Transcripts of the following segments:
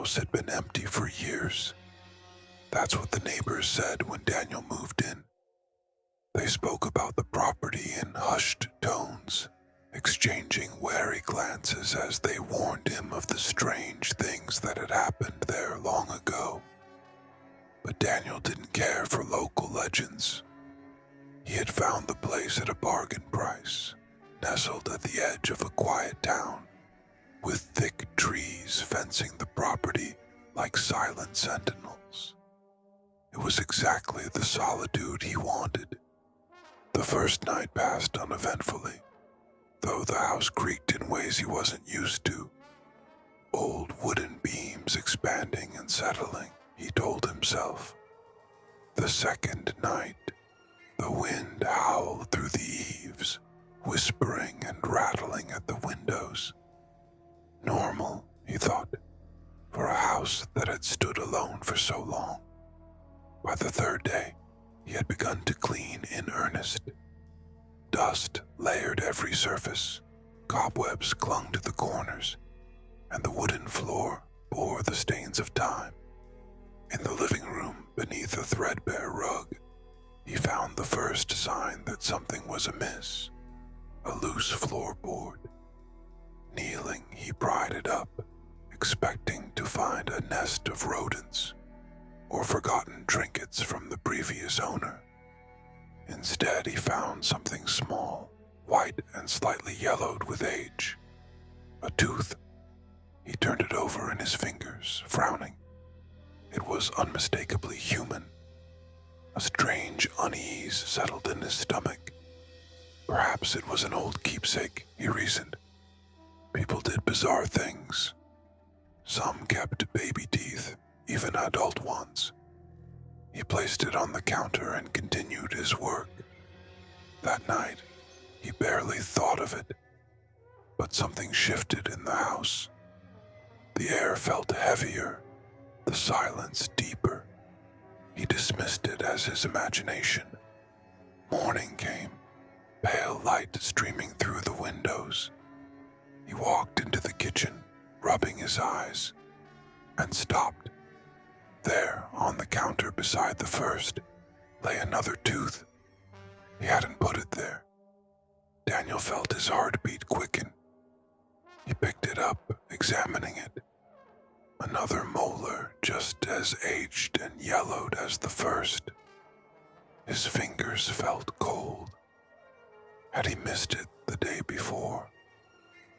house had been empty for years. That's what the neighbors said when Daniel moved in. They spoke about the property in hushed tones, exchanging wary glances as they warned him of the strange things that had happened there long ago. But Daniel didn't care for local legends. He had found the place at a bargain price, nestled at the edge of a quiet town, with thick trees fencing the property like silent sentinels. It was exactly the solitude he wanted. The first night passed uneventfully, though the house creaked in ways he wasn't used to. Old wooden beams expanding and settling, he told himself. The second night, the wind howled through the eaves, whispering and rattling at the windows. Normal, he thought, for a house that had stood alone for so long. By the third day, he had begun to clean in earnest. Dust layered every surface, cobwebs clung to the corners, and the wooden floor bore the stains of time. In the living room, beneath a threadbare rug, he found the first sign that something was amiss: a loose floorboard. Kneeling, he pried it up, expecting to find a nest of rodents or forgotten trinkets from the previous owner. Instead, he found something small, white and slightly yellowed with age. A tooth. He turned it over in his fingers, frowning. It was unmistakably human. A strange unease settled in his stomach. Perhaps it was an old keepsake, he reasoned. People did bizarre things. Some kept baby teeth, even adult ones. He placed it on the counter and continued his work. That night, he barely thought of it, but something shifted in the house. The air felt heavier, the silence deeper. He dismissed it as his imagination. Morning came, pale light streaming through the windows. He walked into the kitchen, rubbing his eyes, and stopped. There, on the counter beside the first, lay another tooth. He hadn't put it there. Daniel felt his heartbeat quicken. He picked it up, examining it. Another molar, just as aged and yellowed as the first. His fingers felt cold. Had he missed it the day before?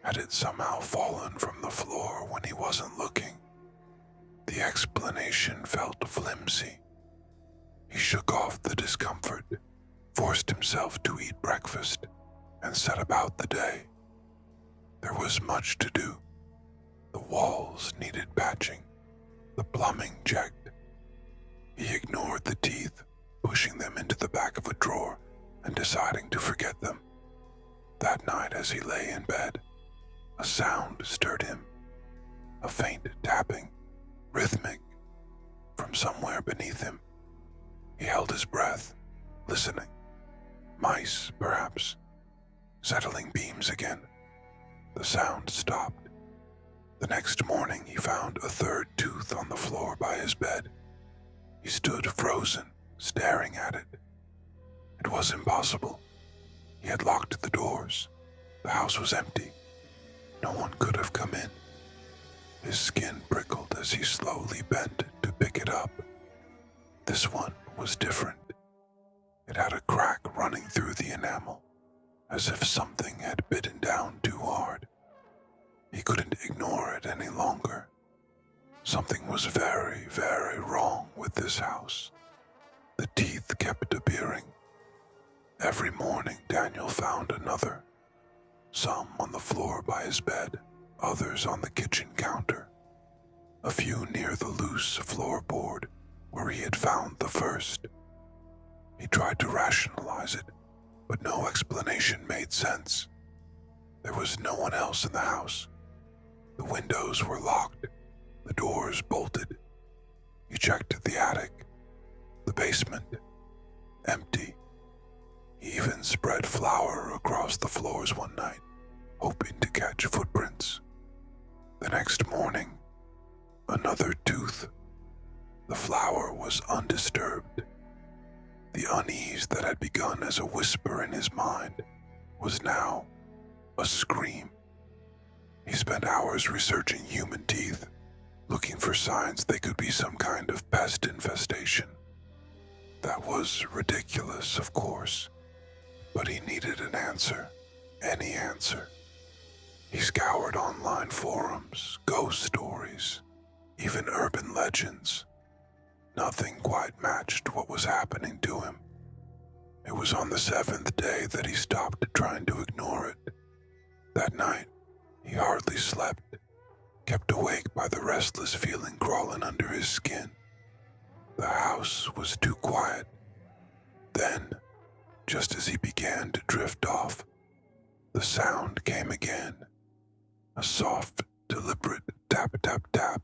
Had it somehow fallen from the floor when he wasn't looking? The explanation felt flimsy. He shook off the discomfort, forced himself to eat breakfast, and set about the day. There was much to do. The walls needed patching, the plumbing checked. He ignored the teeth, pushing them into the back of a drawer and deciding to forget them. That night as he lay in bed, a sound stirred him, a faint tapping, rhythmic, from somewhere beneath him. He held his breath, listening. Mice, perhaps, settling beams again. The sound stopped. The next morning he found a third tooth on the floor by his bed. He stood frozen, staring at it. It was impossible. He had locked the doors. The house was empty. No one could have come in. His skin prickled as he slowly bent to pick it up. This one was different. It had a crack running through the enamel, as if something had bitten down too hard. He couldn't ignore it any longer. Something was very, very wrong with this house. The teeth kept appearing. Every morning Daniel found another. Some on the floor by his bed, others on the kitchen counter. A few near the loose floorboard where he had found the first. He tried to rationalize it, but no explanation made sense. There was no one else in the house. The windows were locked, the doors bolted. He checked the attic, the basement, empty. He even spread flour across the floors one night, hoping to catch footprints. The next morning, Another tooth. The flower was undisturbed. The unease that had begun as a whisper in his mind was now a scream. He spent hours researching human teeth, looking for signs they could be some kind of pest infestation. That was ridiculous, of course, but he needed an answer, any answer. He scoured online forums, ghost stories, even urban legends. Nothing quite matched what was happening to him. It was on the 7th day that he stopped trying to ignore it. That night, he hardly slept, kept awake by the restless feeling crawling under his skin. The house was too quiet. Then, just as he began to drift off, the sound came again. A soft, deliberate tap-tap-tap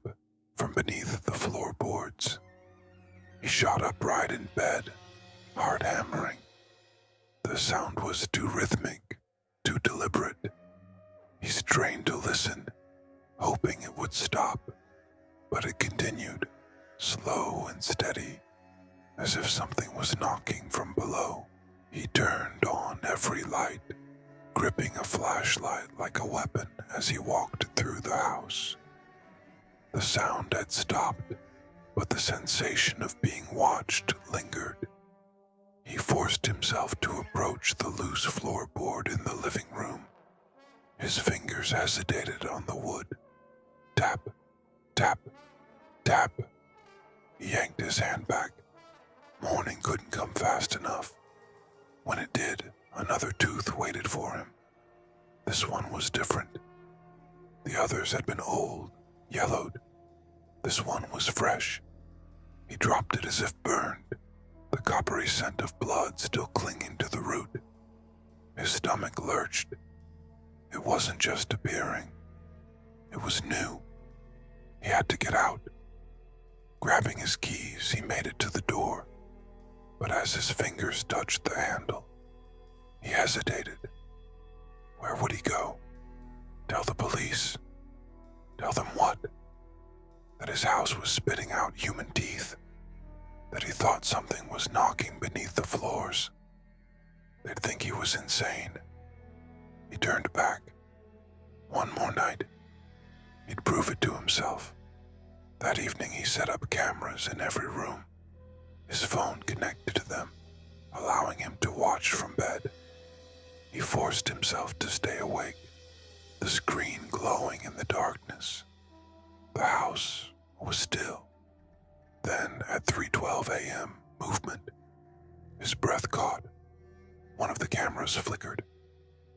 from beneath the floorboards. He shot upright in bed, heart hammering. The sound was too rhythmic, too deliberate. He strained to listen, hoping it would stop, but it continued, slow and steady, as if something was knocking from below. He turned on every light, gripping a flashlight like a weapon as he walked through the house. The sound had stopped, but the sensation of being watched lingered. He forced himself to approach the loose floorboard in the living room. His fingers hesitated on the wood. Tap, tap, tap. He yanked his hand back. Morning couldn't come fast enough. When it did, another tooth waited for him. This one was different. The others had been old, yellowed. This one was fresh. He dropped it as if burned, the coppery scent of blood still clinging to the root. His stomach lurched. It wasn't just appearing. It was new. He had to get out. Grabbing his keys, he made it to the door. But as his fingers touched the handle, he hesitated. Where would he go? Tell the police? Tell them what? That his house was spitting out human teeth? That he thought something was knocking beneath the floors? They'd think he was insane. He turned back. One more night. He'd prove it to himself. That evening he set up cameras in every room. His phone connected to them, allowing him to watch from bed. He forced himself to stay awake, the screen glowing in the darkness. The house was still. Then, at 3:12 a.m., movement. His breath caught. One of the cameras flickered.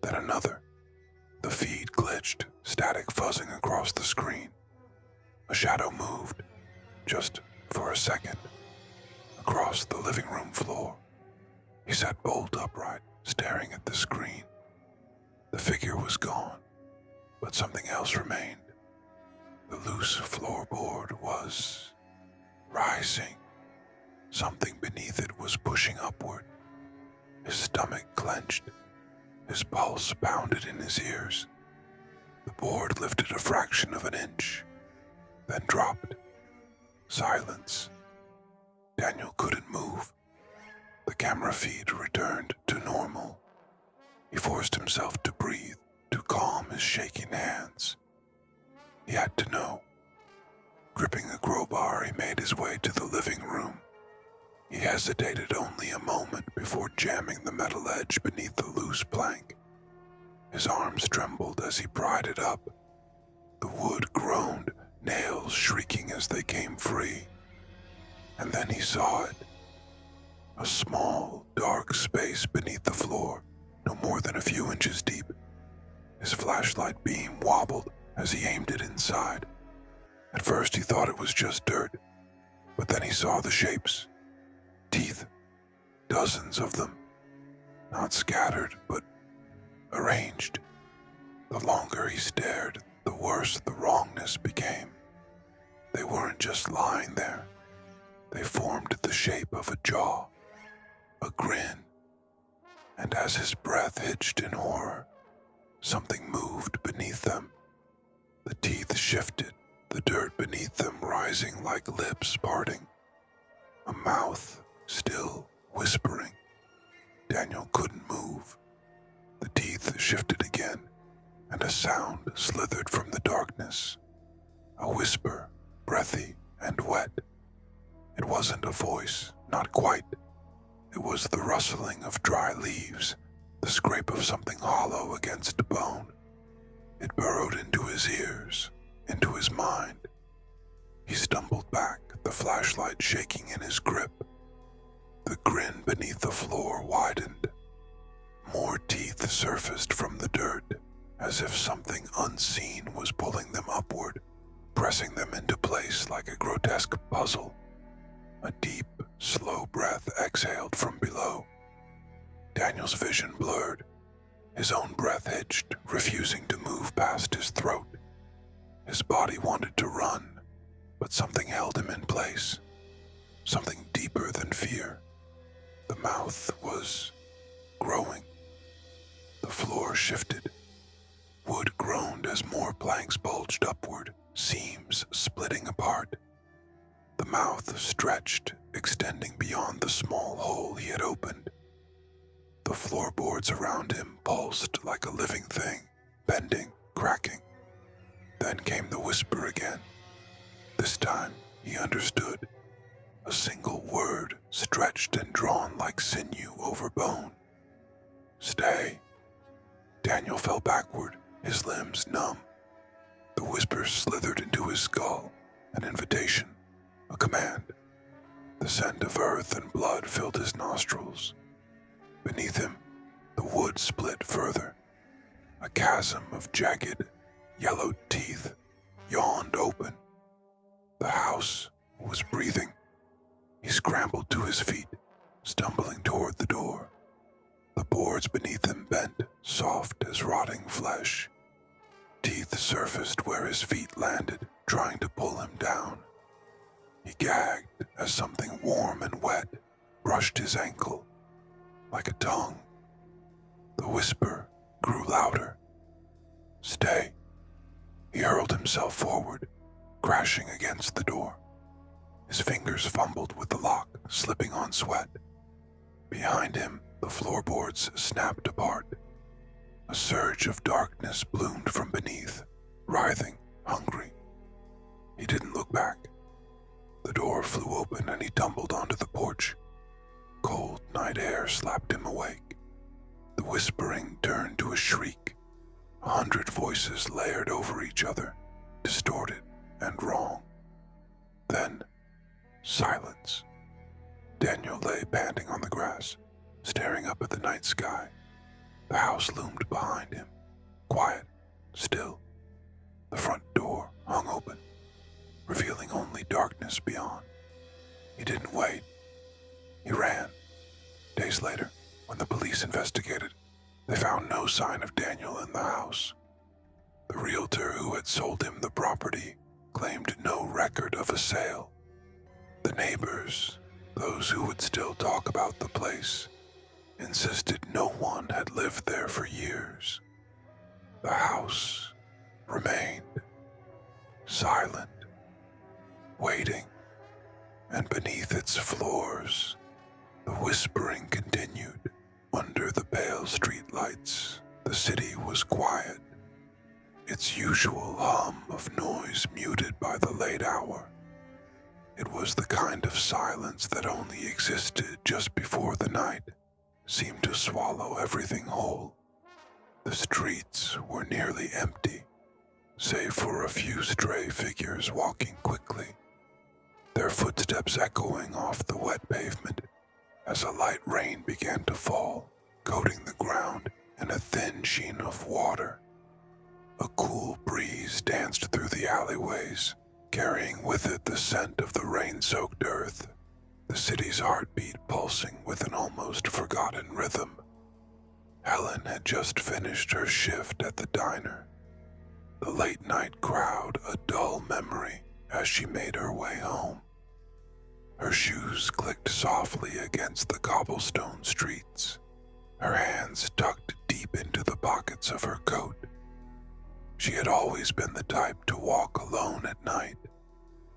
Then another. The feed glitched, static fuzzing across the screen. A shadow moved, just for a second, across the living room floor. He sat bolt upright, staring at the screen. The figure was gone, but something else remained. The loose floorboard was rising. Something beneath it was pushing upward. His stomach clenched. His pulse pounded in his ears. The board lifted a fraction of an inch, then dropped. Silence. Daniel couldn't move. The camera feed returned to normal. He forced himself to breathe, to calm his shaking hands. He had to know. Gripping a crowbar, he made his way to the living room. He hesitated only a moment before jamming the metal edge beneath the loose plank. His arms trembled as he pried it up. The wood groaned, nails shrieking as they came free. And then he saw it. A small, dark space beneath the floor, no more than a few inches deep. His flashlight beam wobbled as he aimed it inside. At first he thought it was just dirt, but then he saw the shapes. Teeth. Dozens of them. Not scattered, but arranged. The longer he stared, the worse the wrongness became. They weren't just lying there. They formed the shape of a jaw, a grin. And as his breath hitched in horror, something moved beneath them. The teeth shifted, the dirt beneath them rising like lips parting, a mouth still whispering. Daniel couldn't move. The teeth shifted again, and a sound slithered from the darkness. A whisper, breathy and wet. It wasn't a voice, not quite. It was the rustling of dry leaves, the scrape of something hollow against bone. It burrowed into his ears, into his mind. He stumbled back, the flashlight shaking in his grip. The grin beneath the floor widened. More teeth surfaced from the dirt, as if something unseen was pulling them upward, pressing them into place like a grotesque puzzle. A deep, slow breath exhaled from below. Daniel's vision blurred. His own breath hitched, refusing to move past his throat. His body wanted to run, but something held him in place. Something deeper than fear. The mouth was growing. The floor shifted. Wood groaned as more planks bulged upward, seams splitting apart. The mouth stretched, extending beyond the small hole he had opened. The floorboards around him pulsed like a living thing, bending, cracking. Then came the whisper again. This time, he understood. A single word stretched and drawn like sinew over bone. Stay. Daniel fell backward, his limbs numb. The whisper slithered into his skull, an invitation, a command. The scent of earth and blood filled his nostrils. Beneath him, the wood split further. A chasm of jagged, yellowed teeth yawned open. The house was breathing. He scrambled to his feet, stumbling toward the door. The boards beneath him bent, soft as rotting flesh. Teeth surfaced where his feet landed, trying to pull him down. He gagged as something warm and wet brushed his ankle, like a tongue. The whisper grew louder. Stay. He hurled himself forward, crashing against the door. His fingers fumbled with the lock, slipping on sweat. Behind him, the floorboards snapped apart. A surge of darkness bloomed from beneath, writhing, hungry. He didn't look back. The door flew open and he tumbled onto the porch. Cold night air slapped him awake. The whispering turned to a shriek. 100 voices layered over each other, distorted and wrong. Then, silence. Daniel lay panting on the grass, staring up at the night sky. The house loomed behind him, quiet, still. The front door hung open, revealing only darkness beyond. He didn't wait. He ran. Days later, when the police investigated, they found no sign of Daniel in the house. The realtor who had sold him the property claimed no record of a sale. The neighbors, those who would still talk about the place, insisted no one had lived there for years. The house remained silent, waiting, and beneath its floors, the whispering continued. Under the pale streetlights, the city was quiet, its usual hum of noise muted by the late hour. It was the kind of silence that only existed just before the night seemed to swallow everything whole. The streets were nearly empty, save for a few stray figures walking quickly, their footsteps echoing off the wet pavement as a light rain began to fall, coating the ground in a thin sheen of water. A cool breeze danced through the alleyways, carrying with it the scent of the rain-soaked earth, the city's heartbeat pulsing with an almost forgotten rhythm. Helen had just finished her shift at the diner, the late-night crowd a dull memory as she made her way home. Her shoes clicked softly against the cobblestone streets, her hands tucked deep into the pockets of her coat. She had always been the type to walk alone at night,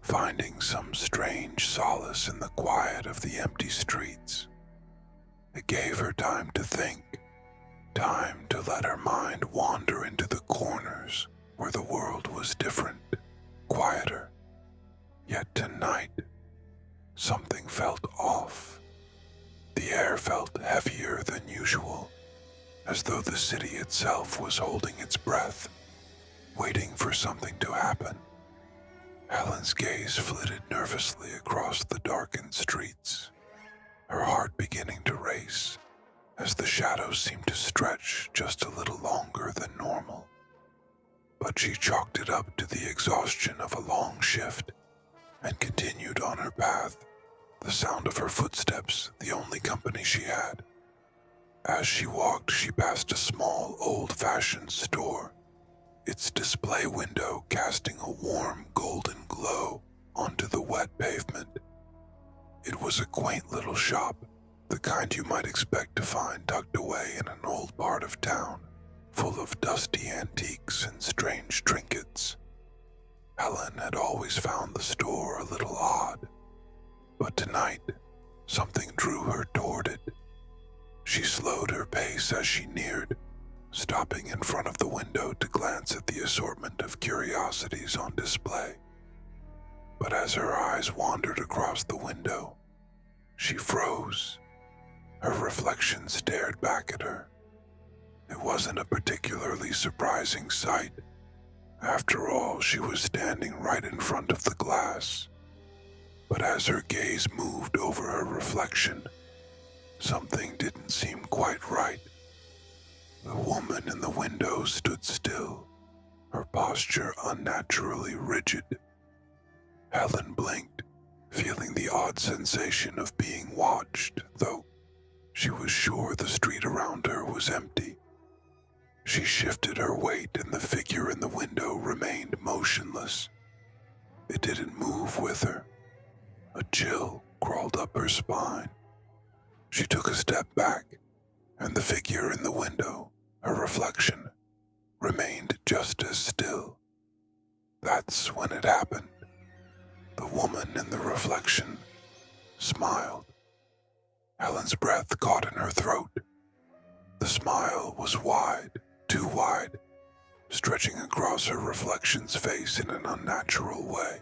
finding some strange solace in the quiet of the empty streets. It gave her time to think, time to let her mind wander into the corners where the world was different, quieter. Yet tonight, something felt off. The air felt heavier than usual, as though the city itself was holding its breath, waiting for something to happen. Helen's gaze flitted nervously across the darkened streets, her heart beginning to race as the shadows seemed to stretch just a little longer than normal. But she chalked it up to the exhaustion of a long shift and continued on her path, the sound of her footsteps the only company she had. As she walked, she passed a small, old-fashioned store, its display window casting a warm golden glow onto the wet pavement. It was a quaint little shop, the kind you might expect to find tucked away in an old part of town, full of dusty antiques and strange trinkets. Helen had always found the store a little odd, but tonight, something drew her toward it. She slowed her pace as she neared, stopping in front of the window to glance at the assortment of curiosities on display. But as her eyes wandered across the window, she froze. Her reflection stared back at her. It wasn't a particularly surprising sight. After all, she was standing right in front of the glass. But as her gaze moved over her reflection, something didn't seem quite right. The woman in the window stood still, her posture unnaturally rigid. Helen blinked, feeling the odd sensation of being watched, though she was sure the street around her was empty. She shifted her weight and the figure in the window remained motionless. It didn't move with her. A chill crawled up her spine. She took a step back, and the figure in the window, her reflection, remained just as still. That's when it happened. The woman in the reflection smiled. Helen's breath caught in her throat. The smile was wide, too wide, stretching across her reflection's face in an unnatural way.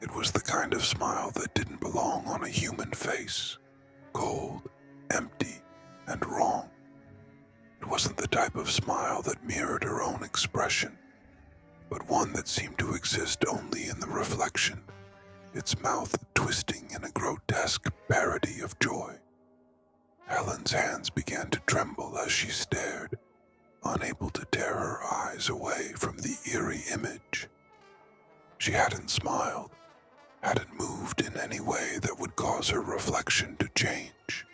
It was the kind of smile that didn't belong on a human face, cold, empty, and wrong. It wasn't the type of smile that mirrored her own expression, but one that seemed to exist only in the reflection, its mouth twisting in a grotesque parody of joy. Helen's hands began to tremble as she stared, unable to tear her eyes away from the eerie image. She hadn't smiled, hadn't moved in any way that would cause her reflection to change.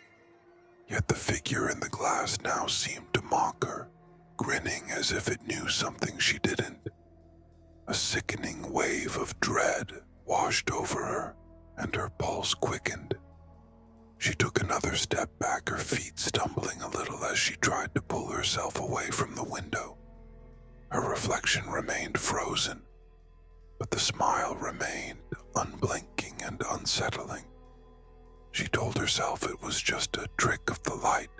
Yet the figure in the glass now seemed to mock her, grinning as if it knew something she didn't. A sickening wave of dread washed over her, and her pulse quickened. She took another step back, her feet stumbling a little as she tried to pull herself away from the window. Her reflection remained frozen, but the smile remained unblinking and unsettling. She told herself it was just a trick of the light,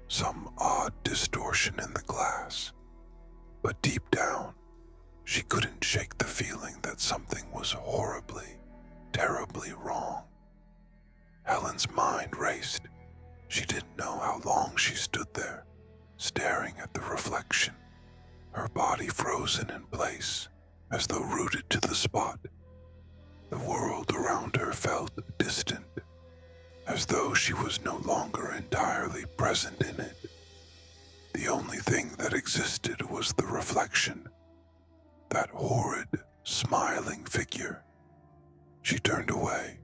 some odd distortion in the glass. But deep down, she couldn't shake the feeling that something was horribly, terribly wrong. Helen's mind raced. She didn't know how long she stood there, staring at the reflection, her body frozen in place, as though rooted to the spot. The world around her felt distant, as though she was no longer entirely present in it. The only thing that existed was the reflection, that horrid, smiling figure. She turned away,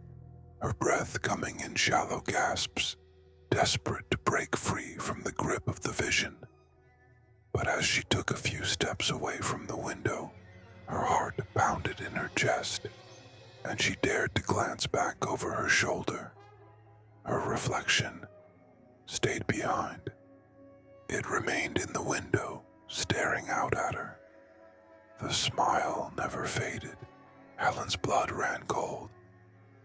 her breath coming in shallow gasps, desperate to break free from the grip of the vision. But as she took a few steps away from the window, her heart pounded in her chest, and she dared to glance back over her shoulder. Her reflection stayed behind. It remained in the window, staring out at her. The smile never faded, Helen's blood ran cold.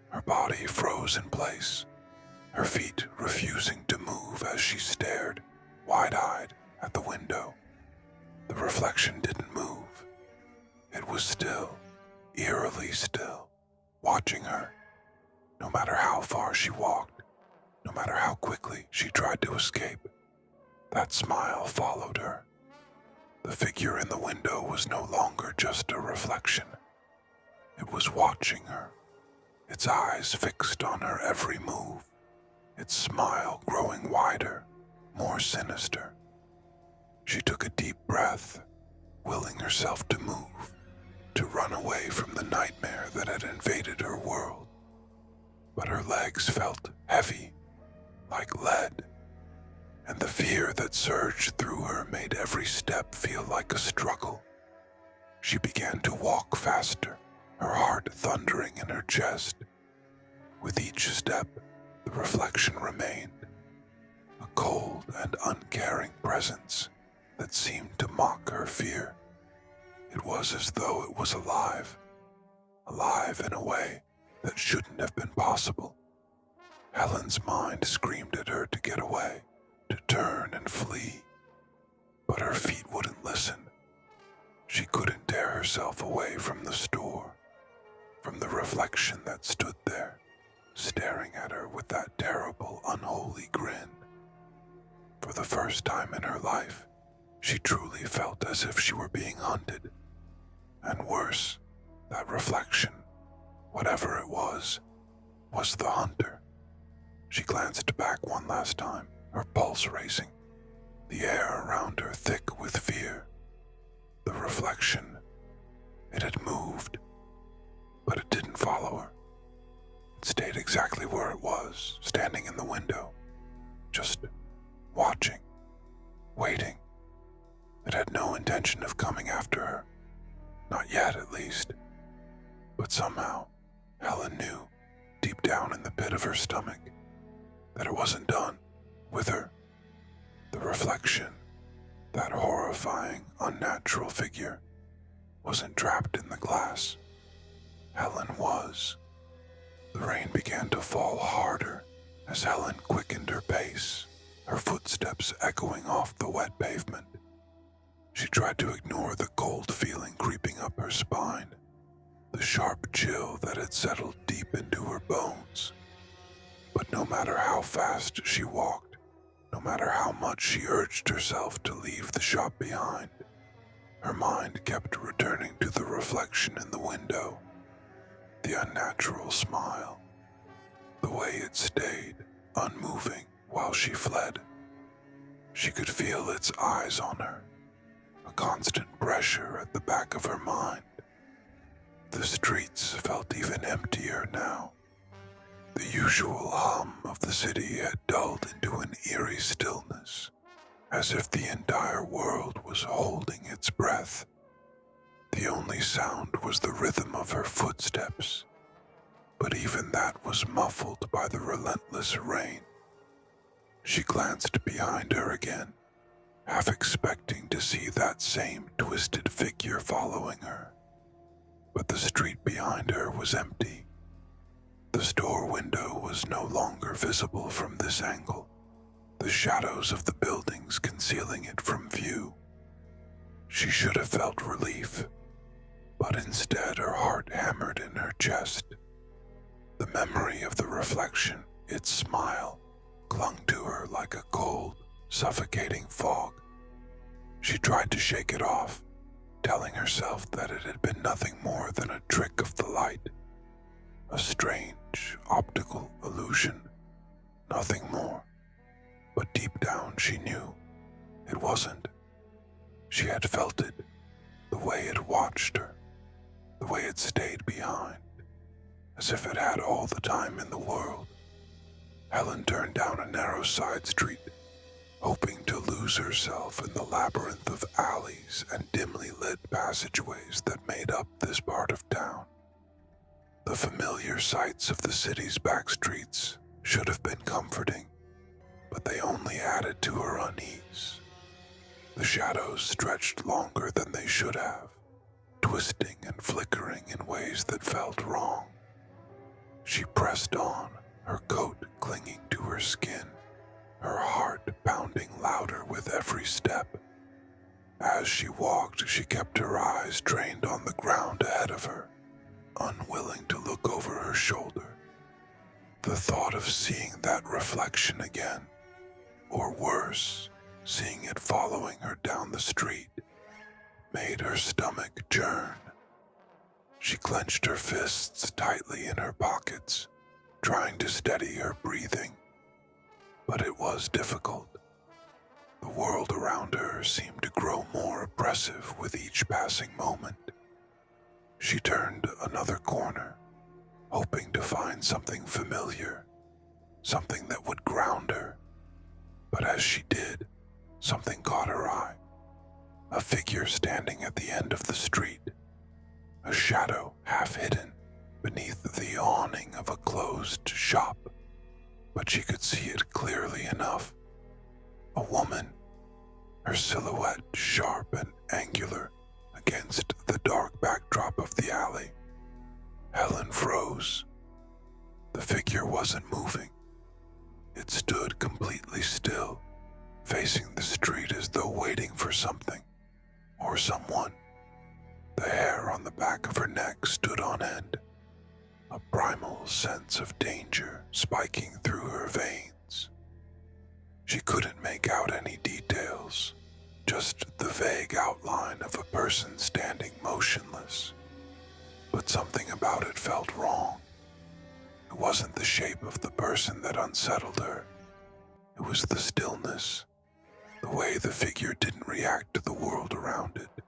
Her body froze in place, her feet refusing to move as she stared, wide-eyed, at the window. The reflection didn't move. It was still, eerily still, watching her. No matter how far she walked, no matter how quickly she tried to escape, that smile followed her. The figure in the window was no longer just a reflection. It was watching her, its eyes fixed on her every move, its smile growing wider, more sinister. She took a deep breath, willing herself to move, to run away from the nightmare that had invaded her world. But her legs felt heavy, like lead, and the fear that surged through her made every step feel like a struggle. She began to walk faster, her heart thundering in her chest. With each step, the reflection remained, a cold and uncaring presence that seemed to mock her fear. It was as though it was alive in a way that shouldn't have been possible. Helen's mind screamed at her to get away, to turn and flee, but her feet wouldn't listen. She couldn't tear herself away from the store, from the reflection that stood there, staring at her with that terrible, unholy grin. For the first time in her life, she truly felt as if she were being hunted. And worse, that reflection, whatever it was the hunter. She glanced back one last time, her pulse racing, the air around her thick with fear. The reflection, it had moved, but it didn't follow her. It stayed exactly where it was, standing in the window, just watching, waiting. It had no intention of coming after her, not yet at least. But somehow, Helen knew, deep down in the pit of her stomach, that it wasn't done with her. The reflection, that horrifying, unnatural figure, wasn't trapped in the glass. Helen was. The rain began to fall harder as Helen quickened her pace, her footsteps echoing off the wet pavement. She tried to ignore the cold feeling creeping up her spine, the sharp chill that had settled deep into her bones. But no matter how fast she walked, no matter how much she urged herself to leave the shop behind, her mind kept returning to the reflection in the window, the unnatural smile, the way it stayed unmoving while she fled. She could feel its eyes on her, a constant pressure at the back of her mind. The streets felt even emptier now. The usual hum of the city had dulled into an eerie stillness, as if the entire world was holding its breath. The only sound was the rhythm of her footsteps, but even that was muffled by the relentless rain. She glanced behind her again, half expecting to see that same twisted figure following her. But the street behind her was empty. The store window was no longer visible from this angle, the shadows of the buildings concealing it from view. She should have felt relief, but instead her heart hammered in her chest. The memory of the reflection, its smile, clung to her like a cold, suffocating fog. She tried to shake it off, telling herself that it had been nothing more than a trick of the light, a strange optical illusion, nothing more. But deep down she knew it wasn't. She had felt it, the way it watched her, the way it stayed behind, as if it had all the time in the world. Helen turned down a narrow side street, hoping to lose herself in the labyrinth of alleys and dimly lit passageways that made up this part of town. The familiar sights of the city's back streets should have been comforting, but they only added to her unease. The shadows stretched longer than they should have, twisting and flickering in ways that felt wrong. She pressed on, her coat clinging to her skin, her heart pounding louder with every step. As she walked, she kept her eyes trained on the ground ahead of her, unwilling to look over her shoulder. The thought of seeing that reflection again, or worse, seeing it following her down the street, made her stomach churn. She clenched her fists tightly in her pockets, trying to steady her breathing. But it was difficult. The world around her seemed to grow more oppressive with each passing moment. She turned another corner, hoping to find something familiar, something that would ground her. But as she did, something caught her eye. A figure standing at the end of the street, a shadow half hidden beneath the awning of a closed shop, but she could see it clearly enough. A woman, her silhouette sharp and angular against the dark backdrop of the alley. Helen froze. The figure wasn't moving. It stood completely still, facing the street as though waiting for something or someone. The hair on the back of her neck stood on end, a primal sense of danger spiking through her veins. She couldn't make out any details, just the vague outline of a person standing motionless. But something about it felt wrong. It wasn't the shape of the person that unsettled her. It was the stillness, the way the figure didn't react to the world around it.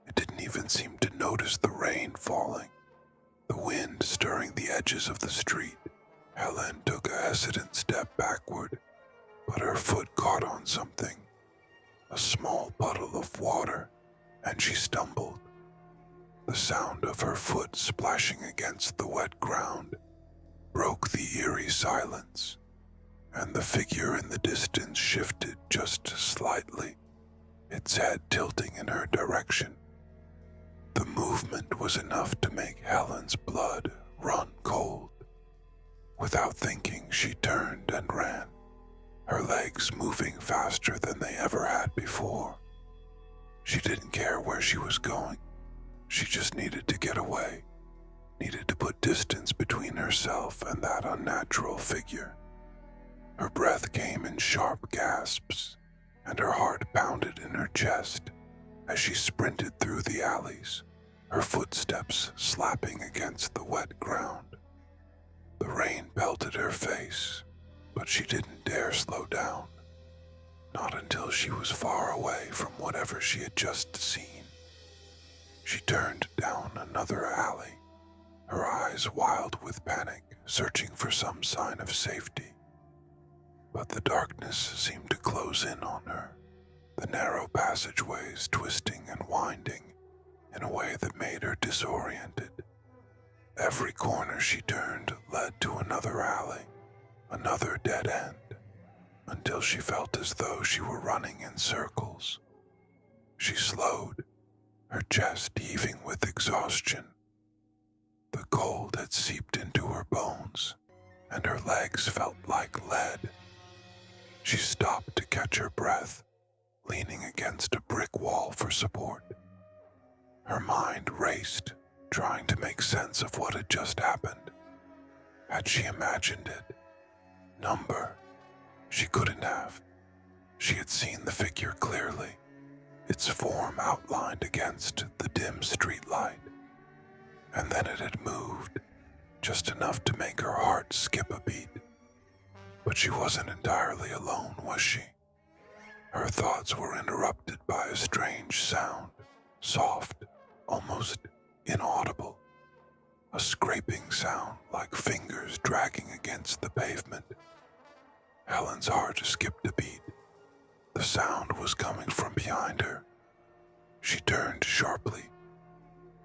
It didn't even seem to notice the rain falling, the wind stirring the edges of the street. Helen took a hesitant step backward, but her foot caught on something, a small puddle of water, and she stumbled. The sound of her foot splashing against the wet ground broke the eerie silence, and the figure in the distance shifted just slightly, its head tilting in her direction. The movement was enough to make Helen's blood run cold. Without thinking, she turned and ran, her legs moving faster than they ever had before. She didn't care where she was going. She just needed to get away, needed to put distance between herself and that unnatural figure. Her breath came in sharp gasps, and her heart pounded in her chest as she sprinted through the alleys, her footsteps slapping against the wet ground. The rain pelted her face, but she didn't dare slow down, not until she was far away from whatever she had just seen. She turned down another alley, her eyes wild with panic, searching for some sign of safety. But the darkness seemed to close in on her, the narrow passageways twisting and winding in a way that made her disoriented. Every corner she turned led to another alley, another dead end, until she felt as though she were running in circles. She slowed, her chest heaving with exhaustion. The cold had seeped into her bones, and her legs felt like lead. She stopped to catch her breath, leaning against a brick wall for support. Her mind raced, trying to make sense of what had just happened. Had she imagined it? Number. She couldn't have. She had seen the figure clearly, its form outlined against the dim streetlight. And then it had moved, just enough to make her heart skip a beat. But she wasn't entirely alone, was she? Her thoughts were interrupted by a strange sound, soft, almost inaudible. A scraping sound like fingers dragging against the pavement. Helen's heart skipped a beat. The sound was coming from behind her. She turned sharply,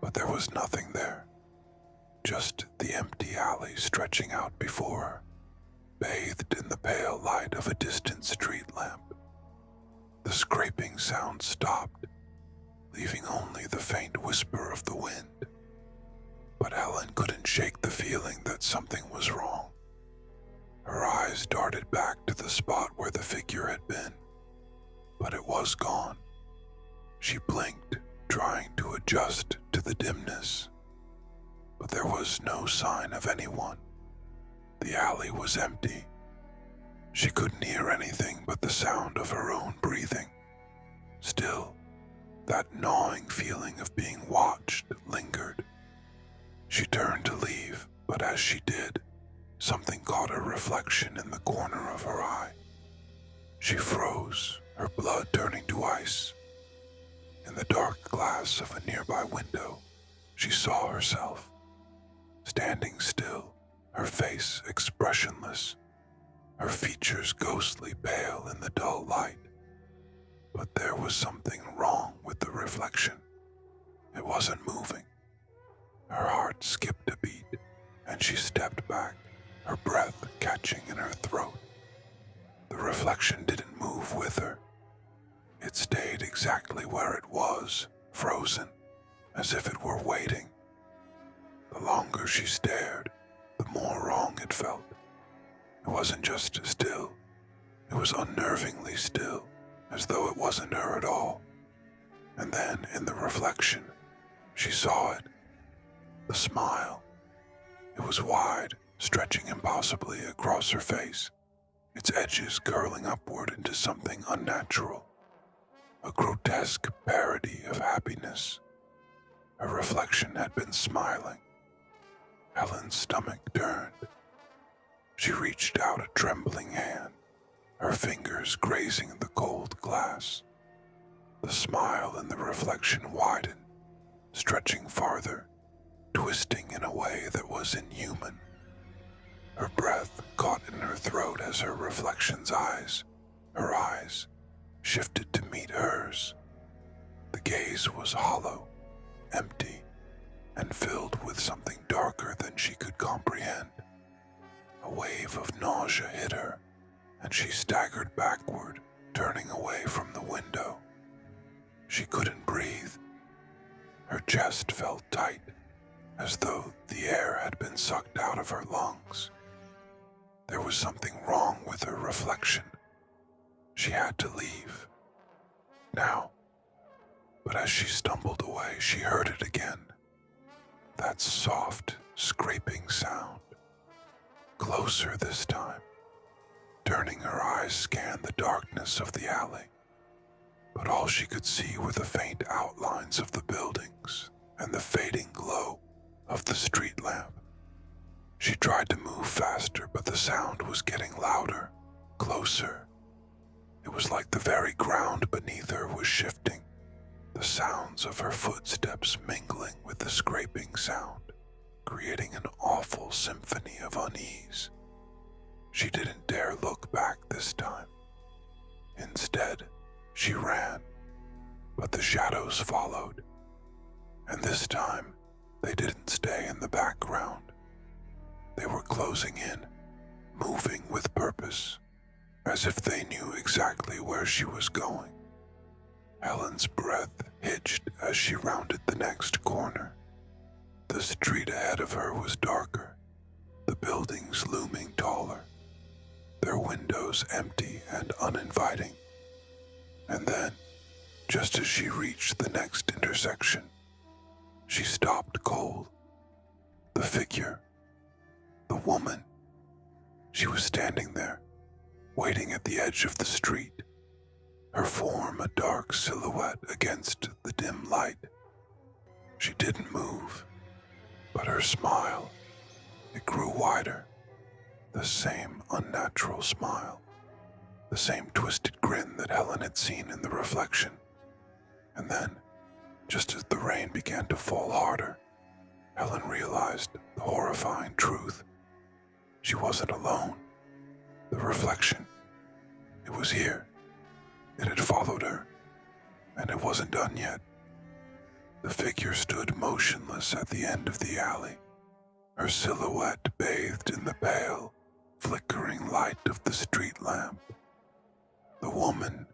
but there was nothing there. Just the empty alley stretching out before her, bathed in the pale light of a distant street lamp. The scraping sound stopped, leaving only the faint whisper of the wind. But Helen couldn't shake the feeling that something was wrong. Her eyes darted back to the spot where the figure had been, but it was gone. She blinked, trying to adjust to the dimness, but there was no sign of anyone. The alley was empty. She couldn't hear anything but the sound of her own breathing. Still, that gnawing feeling of being watched lingered. She turned to leave, but as she did, something caught her reflection in the corner of her eye. She froze, her blood turning to ice. In the dark glass of a nearby window, she saw herself, standing still, her face expressionless, her features ghostly pale in the dull light. But there was something wrong with the reflection. It wasn't moving. Her heart skipped a beat, and she stepped back, her breath catching in her throat. The reflection didn't move with her. It stayed exactly where it was, frozen, as if it were waiting. The longer she stared, the more wrong it felt. It wasn't just still, it was unnervingly still, as though it wasn't her at all. And then, in the reflection, she saw it. The smile. It was wide, stretching impossibly across her face, its edges curling upward into something unnatural, a grotesque parody of happiness. Her reflection had been smiling. Helen's stomach turned. She reached out a trembling hand, her fingers grazing the cold glass. The smile in the reflection widened, stretching farther, twisting in a way that was inhuman. Her breath caught in her throat as her reflection's eyes, her eyes, shifted to meet hers. The gaze was hollow, empty, and filled with something darker than she could comprehend. A wave of nausea hit her, and she staggered backward, turning away from the window. She couldn't breathe. Her chest felt tight, as though the air had been sucked out of her lungs. There was something wrong with her reflection. She had to leave. Now. But as she stumbled away, she heard it again. That soft, scraping sound. Closer this time. Turning her eyes scanned the darkness of the alley. But all she could see were the faint outlines of the buildings and the fading glow of the street lamp. She tried to move faster, but the sound was getting louder, closer. It was like the very ground beneath her was shifting, the sounds of her footsteps mingling with the scraping sound, creating an awful symphony of unease. She didn't dare look back this time. Instead, she ran, but the shadows followed. And this time, they didn't stay in the background. They were closing in, moving with purpose, as if they knew exactly where she was going. Helen's breath hitched as she rounded the next corner. The street ahead of her was darker, the buildings looming taller, their windows empty and uninviting. And then, just as she reached the next intersection, she stopped cold. The figure, the woman, she was standing there, waiting at the edge of the street, her form a dark silhouette against the dim light. She didn't move, but her smile, it grew wider, the same unnatural smile, the same twisted grin that Helen had seen in the reflection. And then, just as the rain began to fall harder, Helen realized the horrifying truth. She wasn't alone. The reflection, it was here. It had followed her, and it wasn't done yet. The figure stood motionless at the end of the alley, her silhouette bathed in the pale, flickering light of the street lamp. The woman,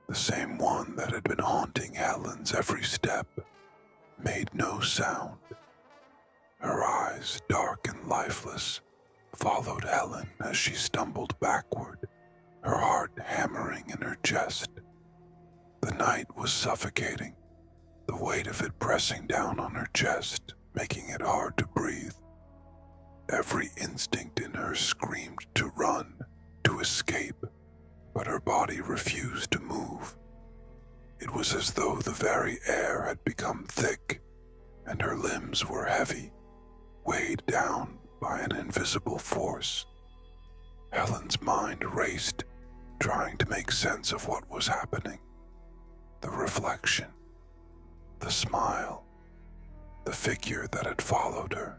the same one that had been haunting Helen's every step, made no sound. Her eyes, dark and lifeless, followed Helen as she stumbled backward, her heart hammering in her chest. The night was suffocating, the weight of it pressing down on her chest, making it hard to breathe. Every instinct in her screamed to run, to escape, but her body refused to move. It was as though the very air had become thick, and her limbs were heavy, weighed down by an invisible force. Helen's mind raced, trying to make sense of what was happening. The reflection, the smile, the figure that had followed her.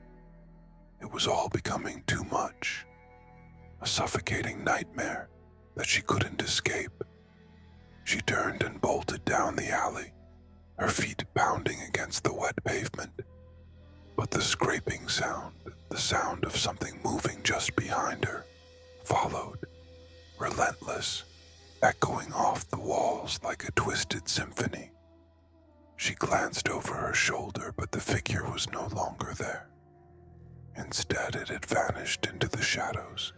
It was all becoming too much. A suffocating nightmare that she couldn't escape. She turned and bolted down the alley, her feet pounding against the wet pavement. But the scraping sound, the sound of something moving just behind her, followed, relentless, echoing off the walls like a twisted symphony. She glanced over her shoulder, but the figure was no longer there. Instead, it had vanished into the shadows,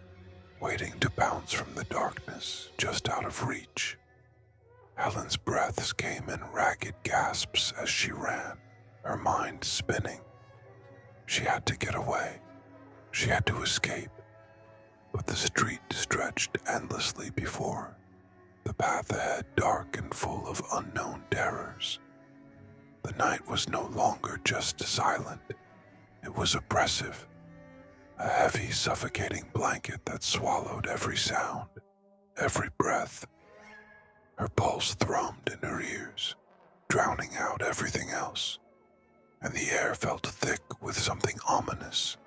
waiting to pounce from the darkness just out of reach. Helen's breaths came in ragged gasps as she ran, her mind spinning. She had to get away. She had to escape. But the street stretched endlessly before her, the path ahead dark and full of unknown terrors. The night was no longer just silent. It was oppressive, a heavy, suffocating blanket that swallowed every sound, every breath. Her pulse thrummed in her ears, drowning out everything else, and the air felt thick with something ominous,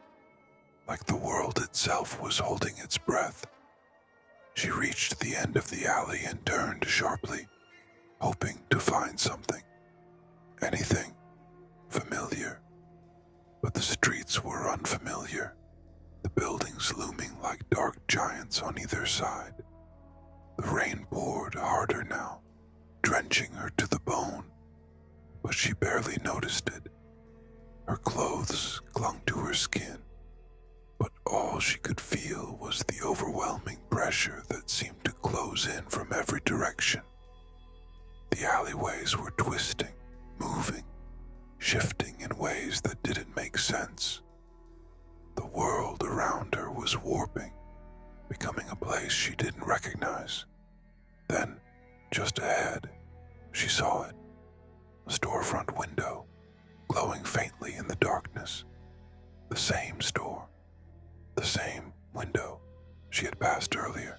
like the world itself was holding its breath. She reached the end of the alley and turned sharply, hoping to find something, anything familiar. But the streets were unfamiliar, the buildings looming like dark giants on either side. The rain poured harder now, drenching her to the bone, but she barely noticed it. Her clothes clung to her skin, but all she could feel was the overwhelming pressure that seemed to close in from every direction. The alleyways were twisting, moving, shifting in ways that didn't make sense. The world around her was warping, becoming a place she didn't recognize. Then, just ahead, she saw it, a storefront window, glowing faintly in the darkness. The same store, the same window she had passed earlier.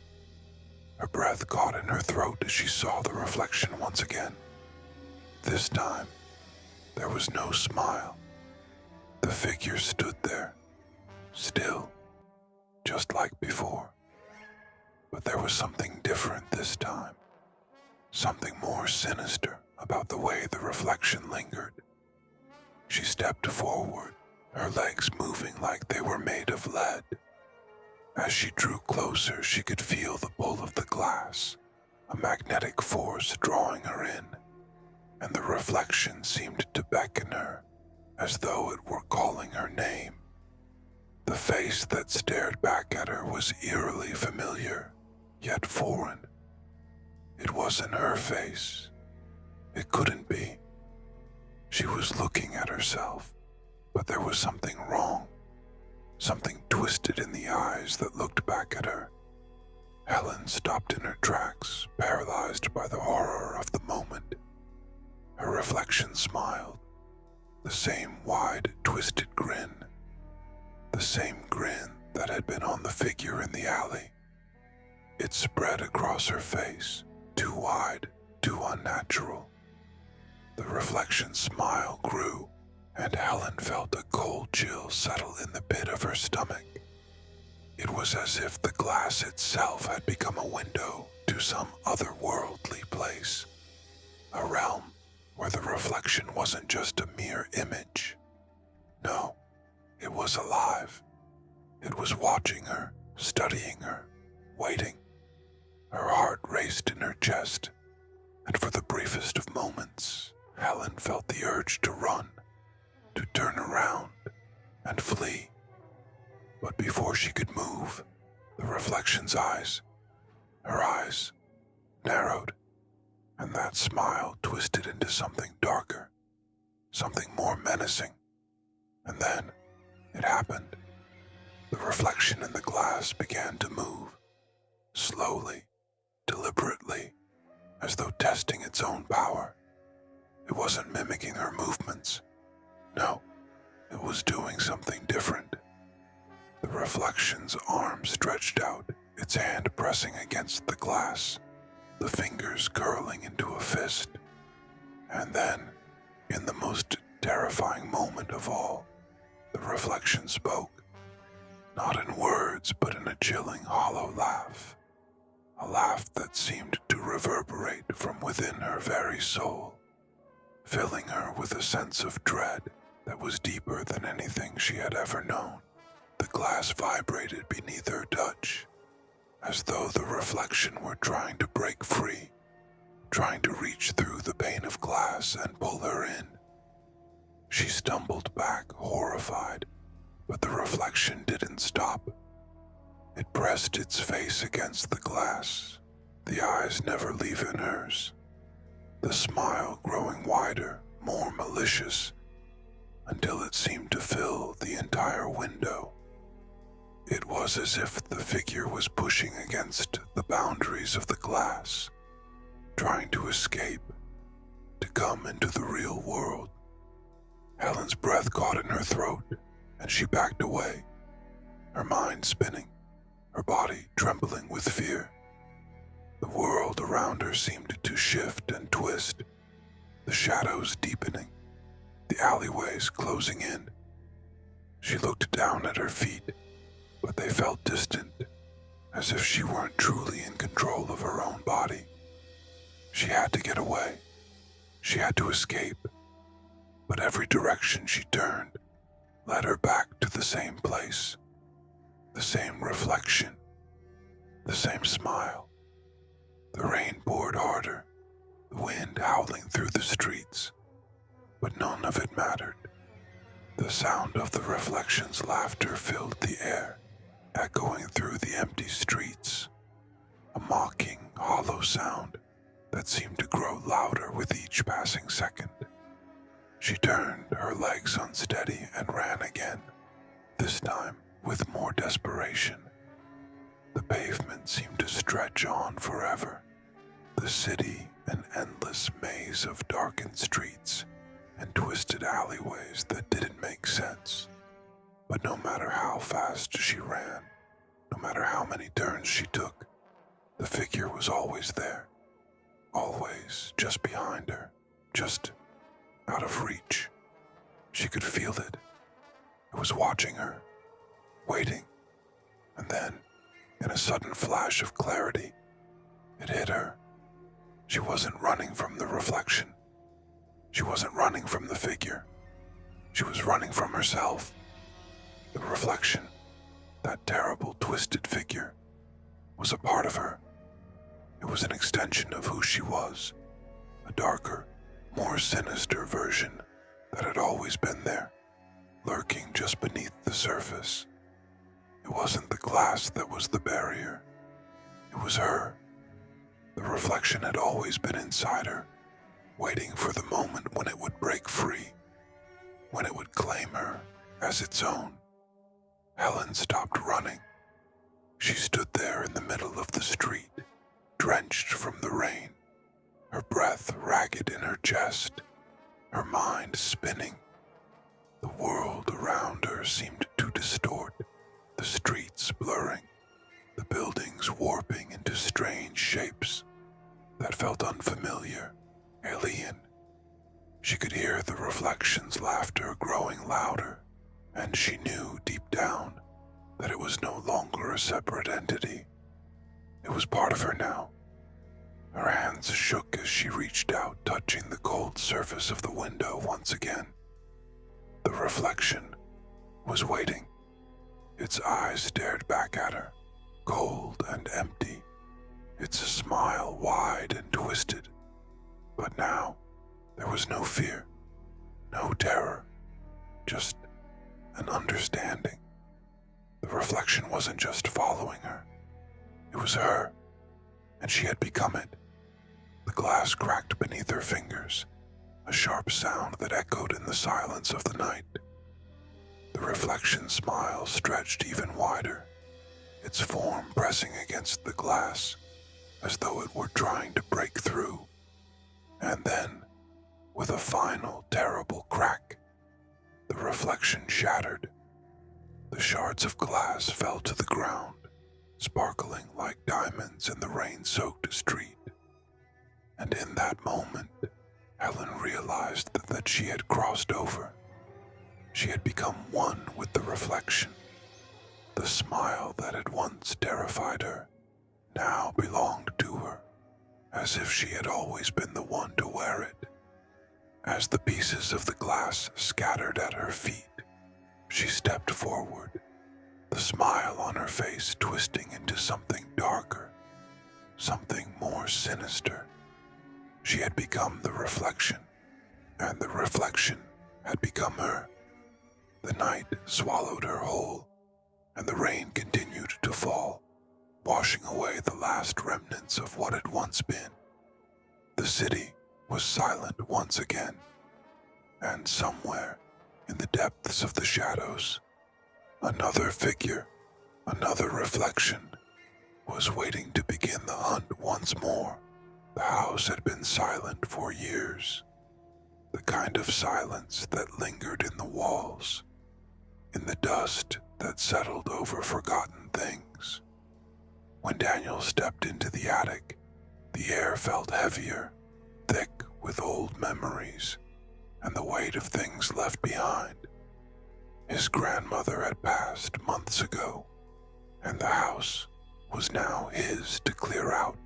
Her breath caught in her throat as she saw the reflection once again. This time, there was no smile. The figure stood there, still, just like before. But there was something different this time, something more sinister about the way the reflection lingered. She stepped forward, her legs moving like they were made of lead. As she drew closer, she could feel the pull of the glass, a magnetic force drawing her in, and the reflection seemed to beckon her, as though it were calling her name. The face that stared back at her was eerily familiar, yet foreign. It wasn't her face. It couldn't be. She was looking at herself, but there was something wrong, something twisted in the eyes that looked back at her. Helen stopped in her tracks, paralyzed by the horror of the moment. Her reflection smiled, the same wide, twisted grin, the same grin that had been on the figure in the alley. It spread across her face, too wide, too unnatural. The reflection's smile grew, and Helen felt a cold chill settle in the pit of her stomach. It was as if the glass itself had become a window to some otherworldly place, a realm where the reflection wasn't just a mere image. No, it was alive. It was watching her, studying her, waiting. Her heart raced in her chest. and for the briefest of moments, Helen felt the urge to run, to turn around and flee. But before she could move, the reflection's her eyes, narrowed, and that smile twisted into something darker, something more menacing. And then it happened. The reflection in the glass began to move, slowly, deliberately, as though testing its own power. It wasn't mimicking her movements. No, it was doing something different. The reflection's arm stretched out, its hand pressing against the glass, the fingers curling into a fist. And then, in the most terrifying moment of all, the reflection spoke, not in words, but in a chilling, hollow laugh. A laugh that seemed to reverberate from within her very soul, filling her with a sense of dread that was deeper than anything she had ever known. The glass vibrated beneath her touch, as though the reflection were trying to break free, trying to reach through the pane of glass and pull her in. She stumbled back, horrified, but the reflection didn't stop. It pressed its face against the glass, the eyes never leaving hers, the smile growing wider, more malicious, until it seemed to fill the entire window. It was as if the figure was pushing against the boundaries of the glass, trying to escape, to come into the real world. Helen's breath caught in her throat, and she backed away, her mind spinning, her body trembling with fear. The world around her seemed to shift and twist, the shadows deepening, the alleyways closing in. She looked down at her feet, but they felt distant, as if she weren't truly in control of her own body. She had to get away. She had to escape. But every direction she turned led her back to the same place, the same reflection, the same smile. The rain poured harder, the wind howling through the streets, but none of it mattered. The sound of the reflection's laughter filled the air, echoing through the empty streets, a mocking, hollow sound that seemed to grow louder with each passing second. She turned, her legs unsteady, and ran again, this time with more desperation. The pavement seemed to stretch on forever, the city an endless maze of darkened streets and twisted alleyways that didn't make sense. But no matter how fast she ran, no matter how many turns she took, the figure was always there, always just behind her, just out of reach. She could feel it. It was watching her, waiting. And then, in a sudden flash of clarity, it hit her. She wasn't running from the reflection. She wasn't running from the figure. She was running from herself. The reflection, that terrible, twisted figure, was a part of her. It was an extension of who she was, a darker, more sinister version that had always been there, lurking just beneath the surface. It wasn't the glass that was the barrier. It was her. The reflection had always been inside her, waiting for the moment when it would break free, when it would claim her as its own. Helen stopped running. She stood there in the middle of the street, drenched from the rain, her breath ragged in her chest, her mind spinning. The world around her seemed to distort, the streets blurring, the buildings warping into strange shapes that felt unfamiliar, alien. She could hear the reflection's laughter growing louder, and she knew deep down that it was no longer a separate entity. It was part of her now. Her hands shook as she reached out, touching the cold surface of the window once again. The reflection was waiting. Its eyes stared back at her, cold and empty, its smile wide and twisted, But now, there was no fear, no terror, just an understanding. The reflection wasn't just following her. It was her, and she had become it. The glass cracked beneath her fingers, a sharp sound that echoed in the silence of the night. The reflection's smile stretched even wider, its form pressing against the glass, as though it were trying to break through. And then, with a final terrible crack, the reflection shattered. The shards of glass fell to the ground, sparkling like diamonds in the rain-soaked street. And in that moment, Helen realized that she had crossed over. She had become one with the reflection. The smile that had once terrified her now belonged to her, as if she had always been the one to wear it. As the pieces of the glass scattered at her feet, she stepped forward, the smile on her face twisting into something darker, something more sinister. She had become the reflection, and the reflection had become her. The night swallowed her whole, and the rain continued to fall, washing away the last remnants of what had once been. The city was silent once again, and somewhere in the depths of the shadows, another figure, another reflection, was waiting to begin the hunt once more. The house had been silent for years, the kind of silence that lingered in the walls, in the dust that settled over forgotten things. When Daniel stepped into the attic, the air felt heavier, thick with old memories and the weight of things left behind. His grandmother had passed months ago, and the house was now his to clear out.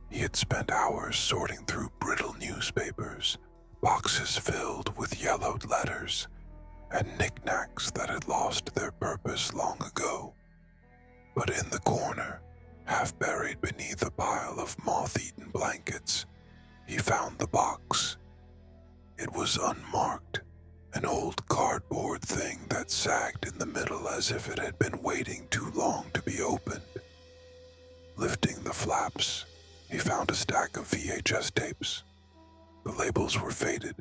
He had spent hours sorting through brittle newspapers, boxes filled with yellowed letters, and knickknacks that had lost their purpose long ago. But in the corner, half buried beneath a pile of moth-eaten blankets, he found the box. It was unmarked, an old cardboard thing that sagged in the middle as if it had been waiting too long to be opened. Lifting the flaps, he found a stack of VHS tapes. The labels were faded,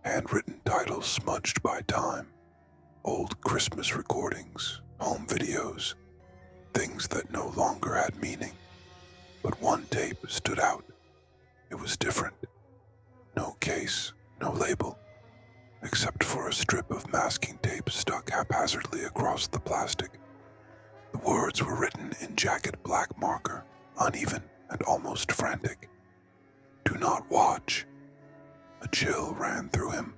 handwritten titles smudged by time, old Christmas recordings, home videos, things that no longer had meaning. But one tape stood out. It was different. No case, no label, except for a strip of masking tape stuck haphazardly across the plastic. The words were written in jagged black marker, uneven and almost frantic. "Do not watch." A chill ran through him,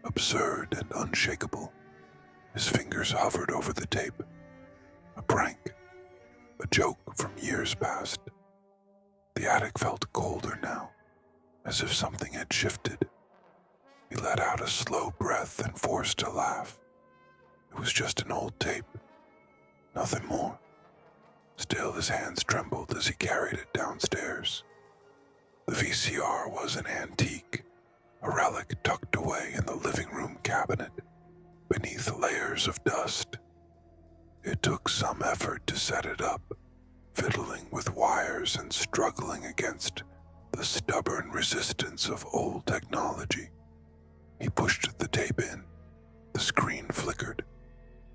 absurd and unshakable. His fingers hovered over the tape. A prank, a joke from years past. The attic felt colder now, as if something had shifted. He let out a slow breath and forced a laugh. It was just an old tape, nothing more. Still, his hands trembled as he carried it downstairs. The VCR was an antique, a relic tucked away in the living room cabinet, beneath layers of dust. It took some effort to set it up, fiddling with wires and struggling against the stubborn resistance of old technology. He pushed the tape in. The screen flickered.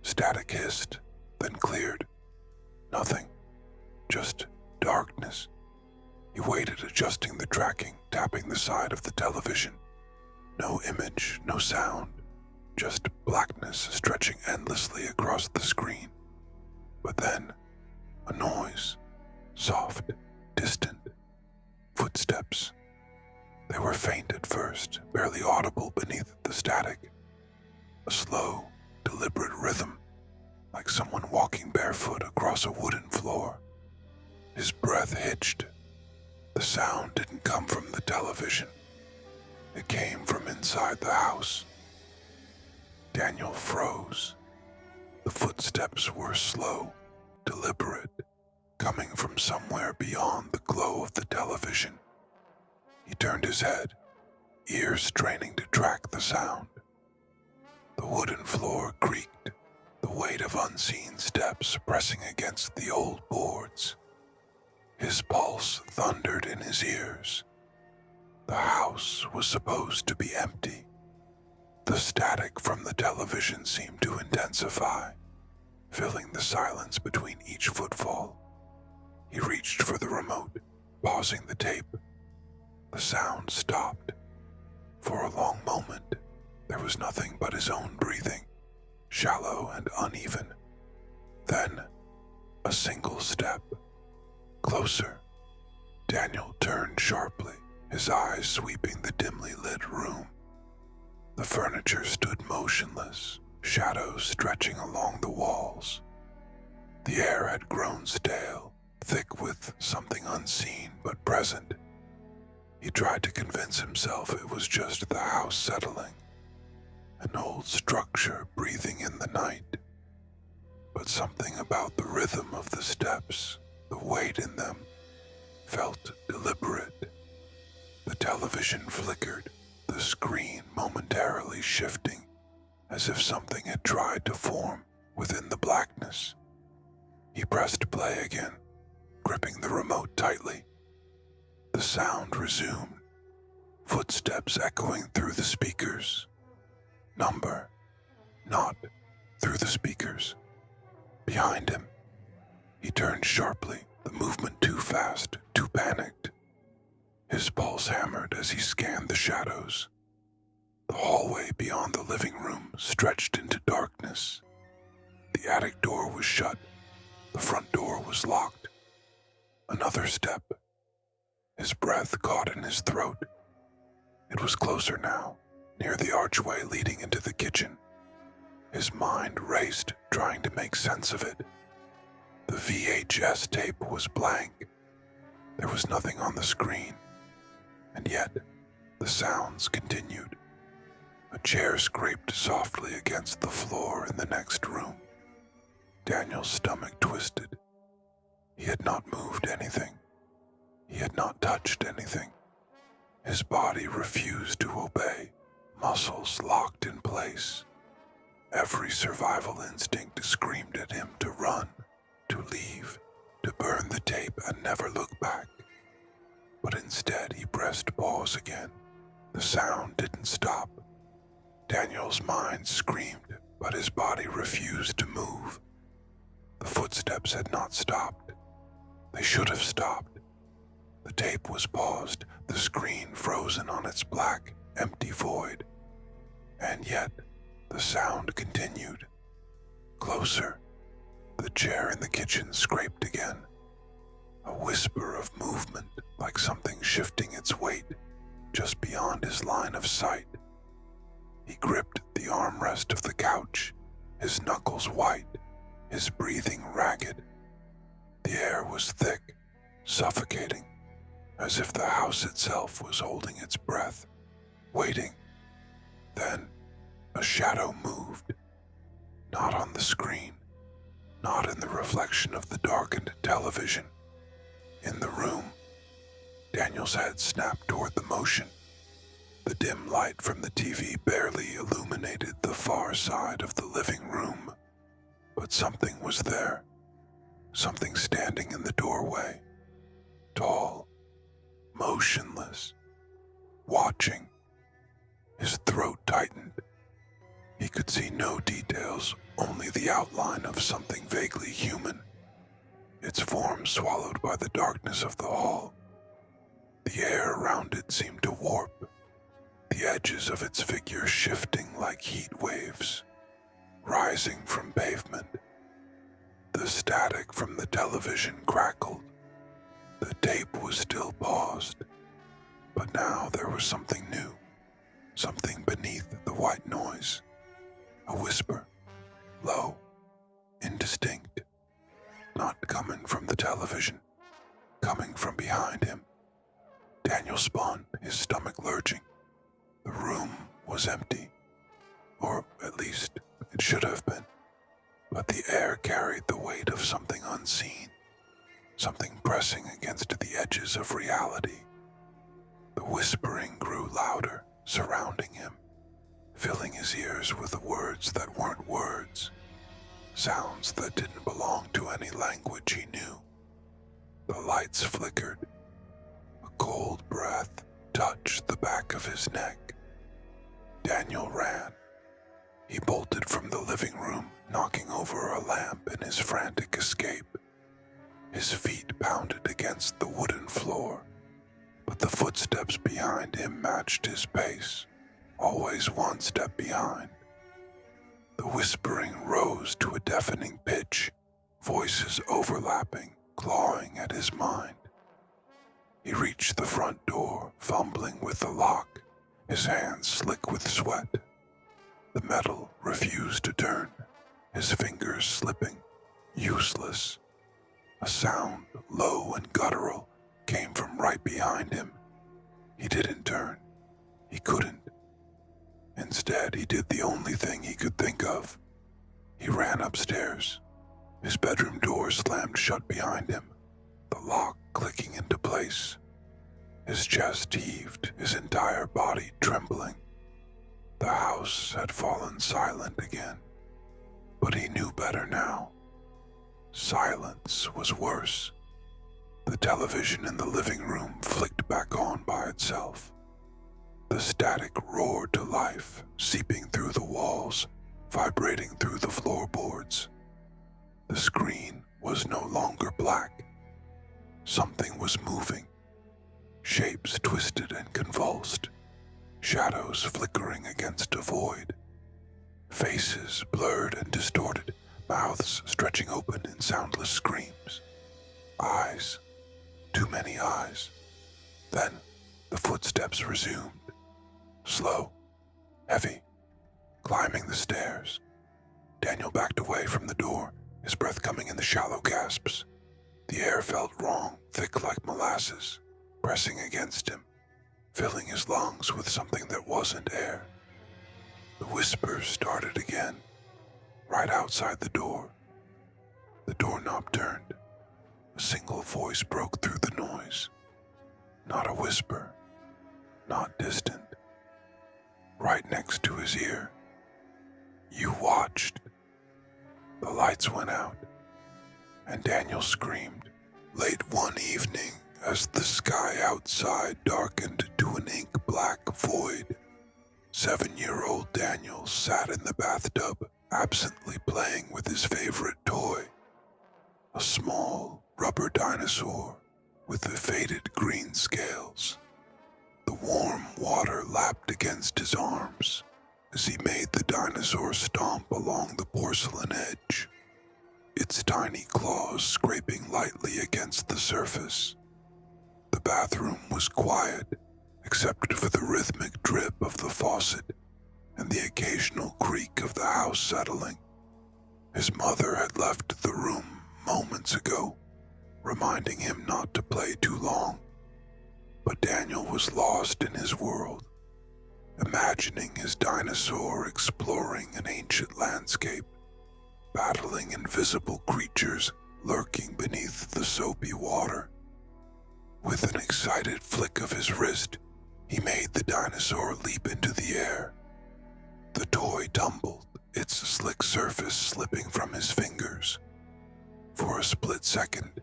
Static hissed, then cleared. Nothing. Just darkness. He waited, adjusting the tracking, tapping the side of the television. No image, no sound. Just blackness stretching endlessly across the screen. But then, a noise. Soft, distant. Footsteps. They were faint at first, barely audible beneath the static. A slow, deliberate rhythm, like someone walking barefoot across a wooden floor. His breath hitched. The sound didn't come from the television. It came from inside the house. Daniel froze. The footsteps were slow, deliberate, coming from somewhere beyond the glow of the television. He turned his head, ears straining to track the sound. The wooden floor creaked, the weight of unseen steps pressing against the old boards. His pulse thundered in his ears. The house was supposed to be empty. The static from the television seemed to intensify, filling the silence between each footfall. He reached for the remote, pausing the tape. The sound stopped. For a long moment, there was nothing but his own breathing, shallow and uneven. Then, a single step. Closer. Daniel turned sharply, his eyes sweeping the dimly lit room. The furniture stood motionless, shadows stretching along the walls. The air had grown stale, thick with something unseen but present. He tried to convince himself it was just the house settling, an old structure breathing in the night. But something about the rhythm of the steps, the weight in them, felt deliberate. The television flickered, the screen momentarily shifting, as if something had tried to form within the blackness. He pressed play again, gripping the remote tightly. The sound resumed, footsteps echoing through the speakers. Number, not through the speakers. Behind him, he turned sharply, the movement too fast, too panicked. His pulse hammered as he scanned the shadows. The hallway beyond the living room stretched into darkness. The attic door was shut. The front door was locked. Another step. His breath caught in his throat. It was closer now, near the archway leading into the kitchen. His mind raced, trying to make sense of it. The VHS tape was blank. There was nothing on the screen. And yet, the sounds continued. A chair scraped softly against the floor in the next room. Daniel's stomach twisted. He had not moved anything. He had not touched anything. His body refused to obey, muscles locked in place. Every survival instinct screamed at him to run, to leave, to burn the tape and never look back. But instead he pressed pause again. The sound didn't stop. Daniel's mind screamed, but his body refused to move. The footsteps had not stopped. They should have stopped. The tape was paused, the screen frozen on its black, empty void. And yet, the sound continued. Closer. The chair in the kitchen scraped again. A whisper of movement, like something shifting its weight, just beyond his line of sight. He gripped the armrest of the couch, his knuckles white, his breathing ragged. The air was thick, suffocating, as if the house itself was holding its breath, waiting. Then, a shadow moved. Not on the screen, not in the reflection of the darkened television. In the room, Daniel's head snapped toward the motion. The dim light from the TV barely illuminated the far side of the living room. But something was there. Something standing in the doorway. Tall, motionless, watching. His throat tightened. He could see no details, only the outline of something vaguely human. Its form swallowed by the darkness of the hall. The air around it seemed to warp, the edges of its figure shifting like heat waves, rising from pavement. The static from the television crackled. The tape was still paused, but now there was something new, something beneath the white noise. A whisper, low, indistinct, not coming from the television, coming from behind him. Daniel spun, his stomach lurching. The room was empty, or at least it should have been, but the air carried the weight of something unseen, something pressing against the edges of reality. The whispering grew louder, surrounding him, filling his ears with words that weren't words, sounds that didn't belong to any language he knew. The lights flickered. A cold breath touched the back of his neck. Daniel ran. He bolted from the living room, knocking over a lamp in his frantic escape. His feet pounded against the wooden floor, but the footsteps behind him matched his pace, always one step behind. The whispering rose to a deafening pitch, voices overlapping, clawing at his mind. He reached the front door, fumbling with the lock, his hands slick with sweat. The metal refused to turn, his fingers slipping, useless. A sound, low and guttural, came from right behind him. He didn't turn. He couldn't. Instead, he did the only thing he could think of. He ran upstairs. His bedroom door slammed shut behind him, the lock clicking into place. His chest heaved, his entire body trembling. The house had fallen silent again, but he knew better now. Silence was worse. The television in the living room flicked back on by itself. The static roared to life, seeping through the walls, vibrating through the floorboards. The screen was no longer black. Something was moving. Shapes twisted and convulsed, shadows flickering against a void. Faces blurred and distorted, mouths stretching open in soundless screams. Eyes, too many eyes. Then the footsteps resumed, slow, heavy, climbing the stairs. Daniel backed away from the door, his breath coming in the shallow gasps. The air felt wrong, thick like molasses, pressing against him, filling his lungs with something that wasn't air. The whispers started again, right outside the door. The doorknob turned. A single voice broke through the noise. Not a whisper, not distant. Right next to his ear. You watched. The lights went out, and Daniel screamed. Late one evening, as the sky outside darkened to an ink-black void, 7-year-old Daniel sat in the bathtub, absently playing with his favorite toy, a small rubber dinosaur with the faded green scales. The warm water lapped against his arms as he made the dinosaur stomp along the porcelain edge, its tiny claws scraping lightly against the surface. The bathroom was quiet, except for the rhythmic drip of the faucet and the occasional creak of the house settling. His mother had left the room moments ago, reminding him not to play too long. But Daniel was lost in his world, imagining his dinosaur exploring an ancient landscape, battling invisible creatures lurking beneath the soapy water. With an excited flick of his wrist, he made the dinosaur leap into the air. The toy tumbled, its slick surface slipping from his fingers. For a split second,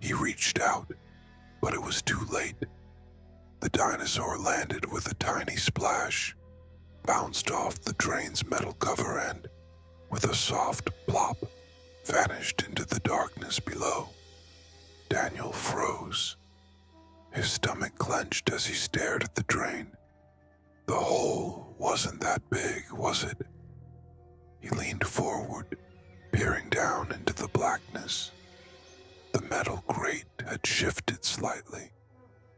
he reached out, but it was too late. The dinosaur landed with a tiny splash, bounced off the drain's metal cover and, with a soft plop, vanished into the darkness below. Daniel froze. His stomach clenched as he stared at the drain. The hole wasn't that big, was it? He leaned forward, peering down into the blackness. The metal grate had shifted slightly,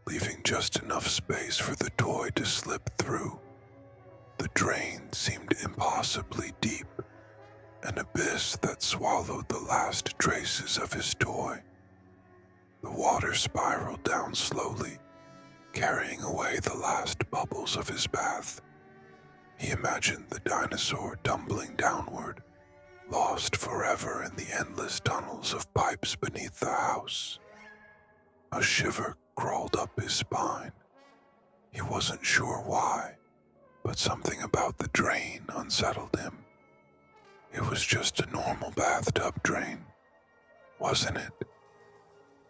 leaving just enough space for the toy to slip through. The drain seemed impossibly deep, an abyss that swallowed the last traces of his toy. The water spiraled down slowly, carrying away the last bubbles of his bath. He imagined the dinosaur tumbling downward, lost forever in the endless tunnels of pipes beneath the house. A shiver crawled up his spine. He wasn't sure why, but something about the drain unsettled him. It was just a normal bathtub drain, wasn't it?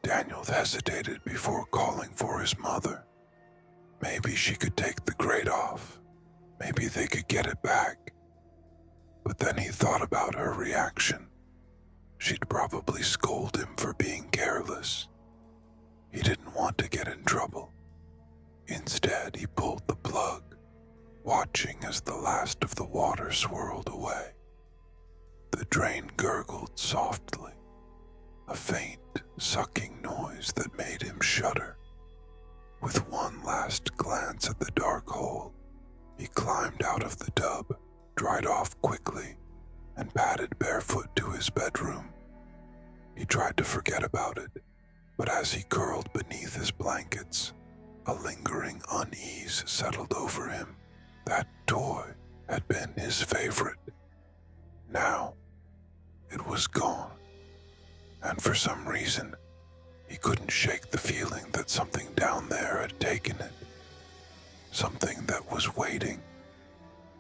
Daniel hesitated before calling for his mother. Maybe she could take the grate off. Maybe they could get it back. But then he thought about her reaction. She'd probably scold him for being careless. He didn't want to get in trouble. Instead, he pulled the plug, watching as the last of the water swirled away. The drain gurgled softly, a faint, sucking noise that made him shudder. With one last glance at the dark hole, he climbed out of the tub, dried off quickly, and padded barefoot to his bedroom. He tried to forget about it, but as he curled beneath his blankets, a lingering unease settled over him. That toy had been his favorite. Now, it was gone, and for some reason, he couldn't shake the feeling that something down there had taken it. Something that was waiting.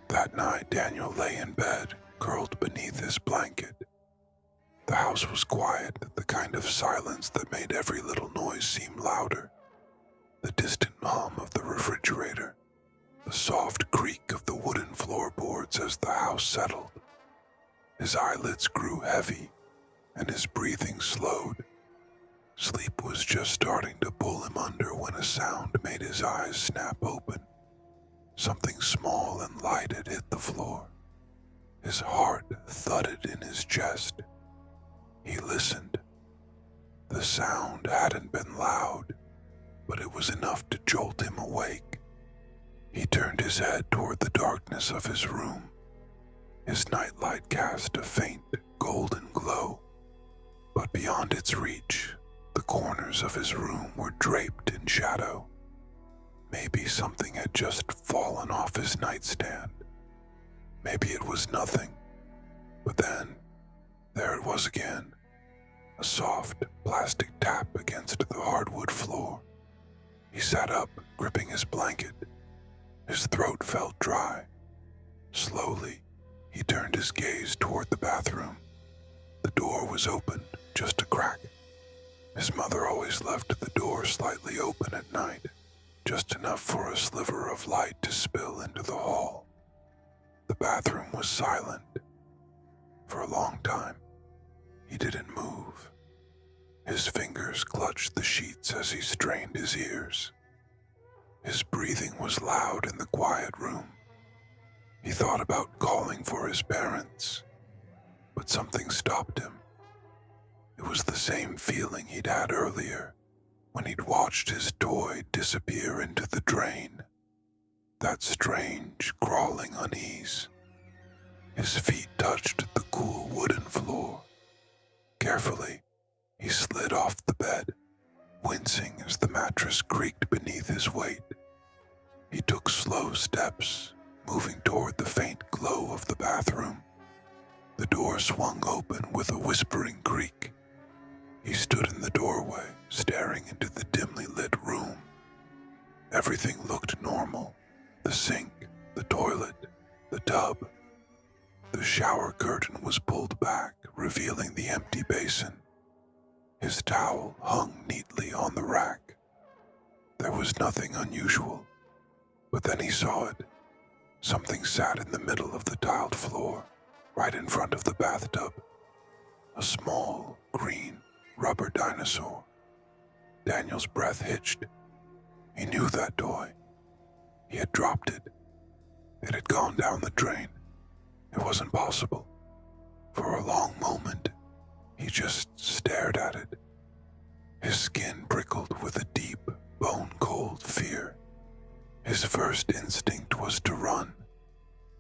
That night, Daniel lay in bed, curled beneath his blanket. The house was quiet, the kind of silence that made every little noise seem louder. The distant hum of the refrigerator, the soft creak of the wooden floorboards as the house settled. His eyelids grew heavy, and his breathing slowed. Sleep was just starting to pull him under when a sound made his eyes snap open. Something small and light had hit the floor. His heart thudded in his chest. He listened. The sound hadn't been loud, but it was enough to jolt him awake. He turned his head toward the darkness of his room. His nightlight cast a faint golden glow, but beyond its reach, the corners of his room were draped in shadow. Maybe something had just fallen off his nightstand. Maybe it was nothing. But then, there it was again. A soft, plastic tap against the hardwood floor. He sat up, gripping his blanket. His throat felt dry. Slowly, he turned his gaze toward the bathroom. The door was open, just a crack. His mother always left the door slightly open at night, just enough for a sliver of light to spill into the hall. The bathroom was silent. For a long time, he didn't move. His fingers clutched the sheets as he strained his ears. His breathing was loud in the quiet room. He thought about calling for his parents, but something stopped him. It was the same feeling he'd had earlier, when he'd watched his toy disappear into the drain. That strange, crawling unease. His feet touched the cool wooden floor. Carefully, he slid off the bed, wincing as the mattress creaked beneath his weight. He took slow steps, moving toward the faint glow of the bathroom. The door swung open with a whispering creak. He stood in the doorway, staring into the dimly lit room. Everything looked normal. The sink, the toilet, the tub. The shower curtain was pulled back, revealing the empty basin. His towel hung neatly on the rack. There was nothing unusual, but then he saw it. Something sat in the middle of the tiled floor, right in front of the bathtub. A small, green, rubber dinosaur. Daniel's breath hitched. He knew that toy. He had dropped it. It had gone down the drain. It wasn't possible. For a long moment, he just stared at it. His skin prickled with a deep, bone-cold fear. His first instinct was to run,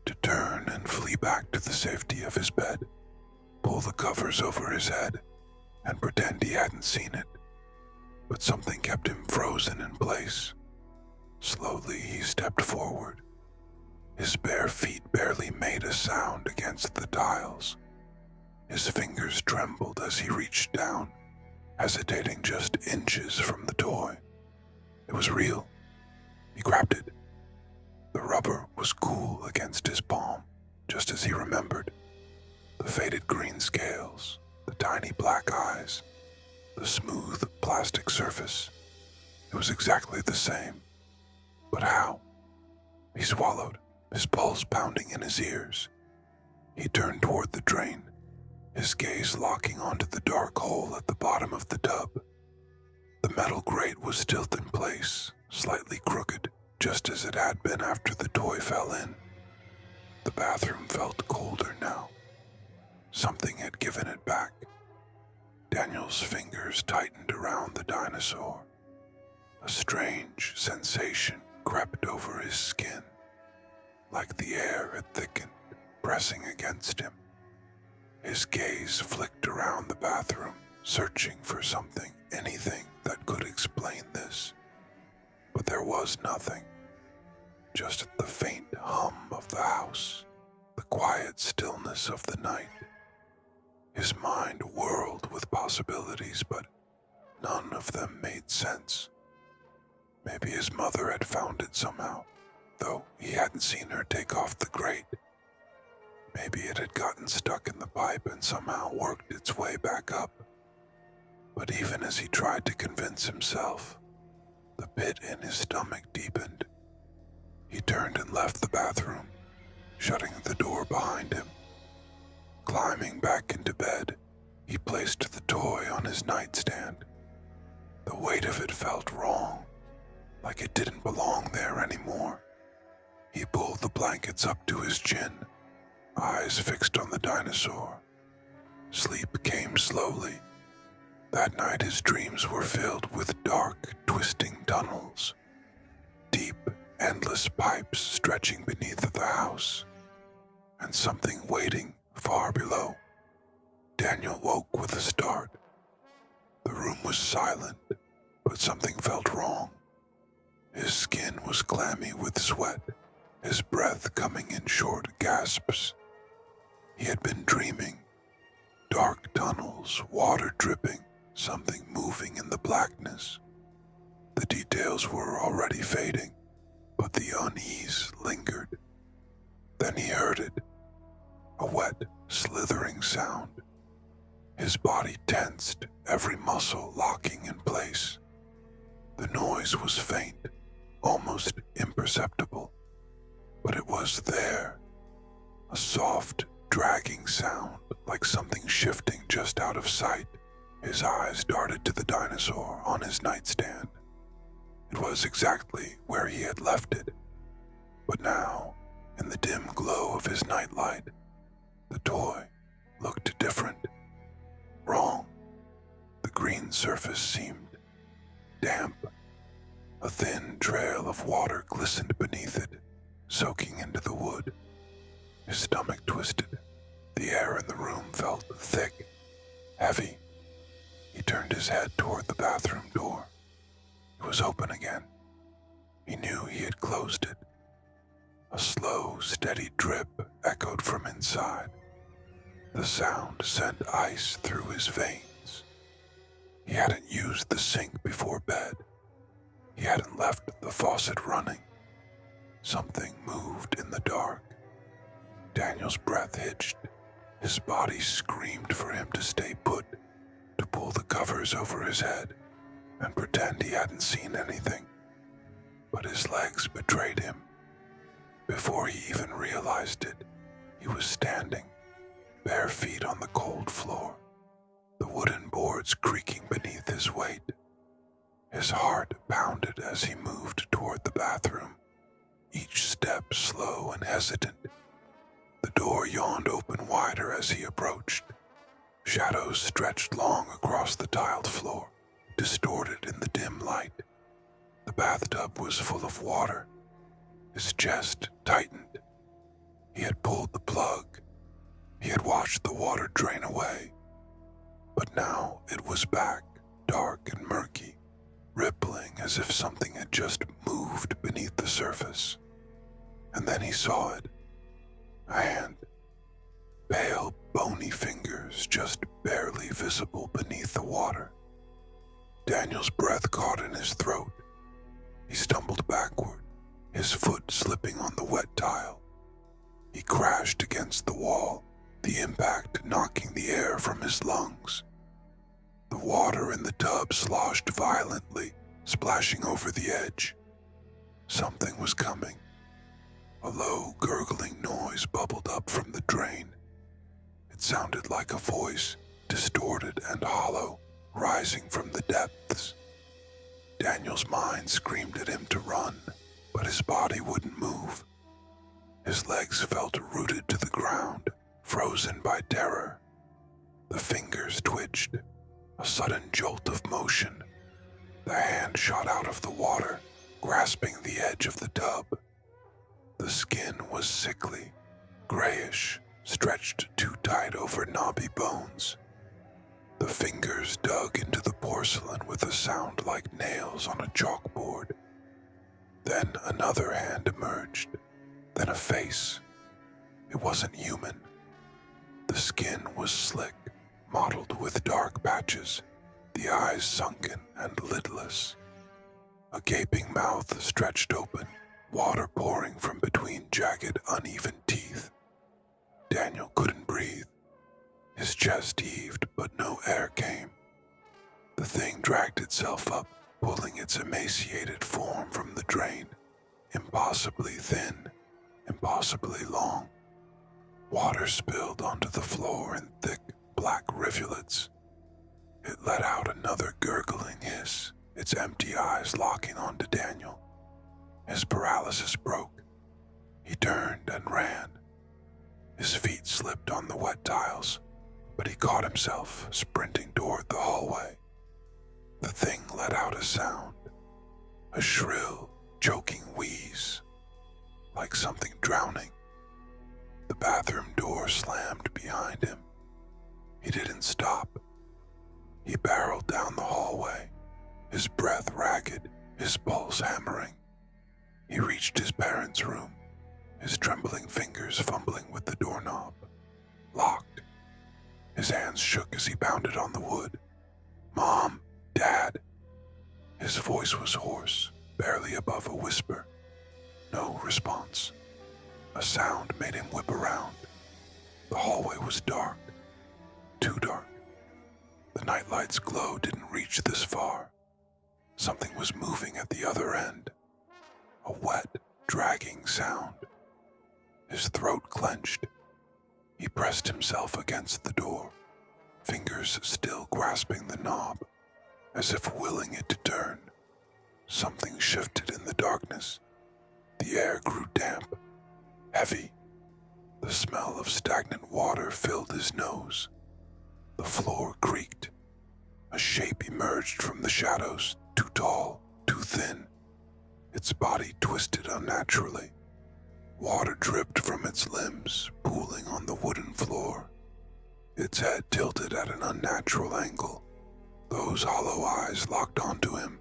to turn and flee back to the safety of his bed, pull the covers over his head, and pretend he hadn't seen it. But something kept him frozen in place. Slowly, he stepped forward. His bare feet barely made a sound against the tiles. His fingers trembled as he reached down, hesitating just inches from the toy. It was real. He grabbed it. The rubber was cool against his palm, just as he remembered. The faded green scales, the tiny black eyes, the smooth plastic surface. It was exactly the same. But how? He swallowed, his pulse pounding in his ears. He turned toward the drain, his gaze locking onto the dark hole at the bottom of the tub. The metal grate was still in place, slightly crooked, just as it had been after the toy fell in. The bathroom felt colder now. Something had given it back. Daniel's fingers tightened around the dinosaur. A strange sensation crept over his skin, like the air had thickened, pressing against him. His gaze flicked around the bathroom, searching for something, anything that could explain this. But there was nothing. Just the faint hum of the house, the quiet stillness of the night. His mind whirled with possibilities, but none of them made sense. Maybe his mother had found it somehow, though he hadn't seen her take off the grate. Maybe it had gotten stuck in the pipe and somehow worked its way back up. But even as he tried to convince himself, the pit in his stomach deepened. He turned and left the bathroom, shutting the door behind him. Climbing back into bed, he placed the toy on his nightstand. The weight of it felt wrong, like it didn't belong there anymore. He pulled the blankets up to his chin, eyes fixed on the dinosaur. Sleep came slowly. That night his dreams were filled with dark, twisting tunnels, deep, endless pipes stretching beneath the house, and something waiting far below. Daniel woke with a start. The room was silent, but something felt wrong. His skin was clammy with sweat, his breath coming in short gasps. He had been dreaming. Dark tunnels, water dripping, something moving in the blackness. The details were already fading, but the unease lingered. Then he heard it, a wet, slithering sound. His body tensed, every muscle locking in place. The noise was faint, almost imperceptible, but it was there. A soft, dragging sound, like something shifting just out of sight. His eyes darted to the dinosaur on his nightstand. It was exactly where he had left it. But now, in the dim glow of his nightlight, the toy looked different. Wrong. The green surface seemed damp. A thin trail of water glistened beneath it, soaking into the wood. His stomach twisted. The air in the room felt thick, heavy. He turned his head toward the bathroom door. It was open again. He knew he had closed it. A slow, steady drip echoed from inside. The sound sent ice through his veins. He hadn't used the sink before bed. He hadn't left the faucet running. Something moved in the dark. Daniel's breath hitched. His body screamed for him to stay put, to pull the covers over his head and pretend he hadn't seen anything. But his legs betrayed him. Before he even realized it, he was standing, bare feet on the cold floor, the wooden boards creaking beneath his weight. His heart pounded as he moved toward the bathroom, each step slow and hesitant. The door yawned open wider as he approached. Shadows stretched long across the tiled floor, distorted in the dim light. The bathtub was full of water. His chest tightened. He had pulled the plug. He had watched the water drain away. But now it was back, dark and murky, rippling as if something had just moved beneath the surface. And then he saw it. A hand. Pale, bony fingers just barely visible beneath the water. Daniel's breath caught in his throat. He stumbled backward, his foot slipping on the wet tile. He crashed against the wall, the impact knocking the air from his lungs. The water in the tub sloshed violently, splashing over the edge. Something was coming. A low, gurgling noise bubbled up from the drain. It sounded like a voice, distorted and hollow, rising from the depths. Daniel's mind screamed at him to run, but his body wouldn't move. His legs felt rooted to the ground, frozen by terror. The fingers twitched, a sudden jolt of motion. The hand shot out of the water, grasping the edge of the tub. The skin was sickly, grayish, stretched too tight over knobby bones. The fingers dug into the porcelain with a sound like nails on a chalkboard. Then another hand emerged, then a face. It wasn't human. The skin was slick, mottled with dark patches, the eyes sunken and lidless. A gaping mouth stretched open, water pouring from between jagged, uneven teeth. Daniel couldn't breathe. His chest heaved, but no air came. The thing dragged itself up, pulling its emaciated form from the drain, impossibly thin, impossibly long. Water spilled onto the floor in thick, black rivulets. It let out another gurgling hiss, its empty eyes locking onto Daniel. His paralysis broke. He turned and ran. His feet slipped on the wet tiles, but he caught himself sprinting toward the hallway. The thing let out a sound, a shrill, choking wheeze, like something drowning. The bathroom door slammed behind him. He didn't stop. He barreled down the hallway, his breath ragged, his pulse hammering. He reached his parents' room, his trembling fingers fumbling with the doorknob. Locked. His hands shook as he pounded on the wood. "Mom, Dad." His voice was hoarse, barely above a whisper. No response. A sound made him whip around. The hallway was dark. Too dark. The nightlight's glow didn't reach this far. Something was moving at the other end. A wet, dragging sound. His throat clenched. He pressed himself against the door, fingers still grasping the knob, as if willing it to turn. Something shifted in the darkness. The air grew damp, heavy. The smell of stagnant water filled his nose. The floor creaked. A shape emerged from the shadows, too tall, too thin. Its body twisted unnaturally. Water dripped from its limbs, pooling on the wooden floor. Its head tilted at an unnatural angle. Those hollow eyes locked onto him.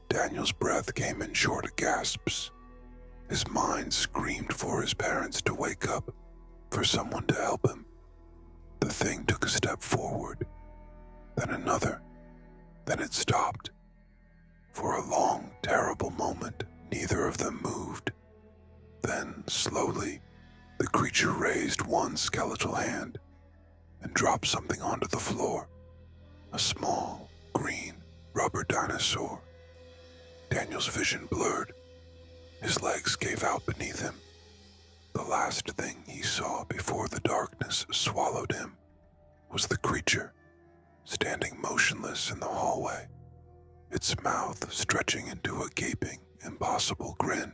Daniel's breath came in short gasps. His mind screamed for his parents to wake up, for someone to help him. The thing took a step forward, then another, then it stopped. For a long, terrible moment, neither of them moved. Then, slowly, the creature raised one skeletal hand and dropped something onto the floor. A small, green, rubber dinosaur. Daniel's vision blurred. His legs gave out beneath him. The last thing he saw before the darkness swallowed him was the creature, standing motionless in the hallway, its mouth stretching into a gaping, impossible grin.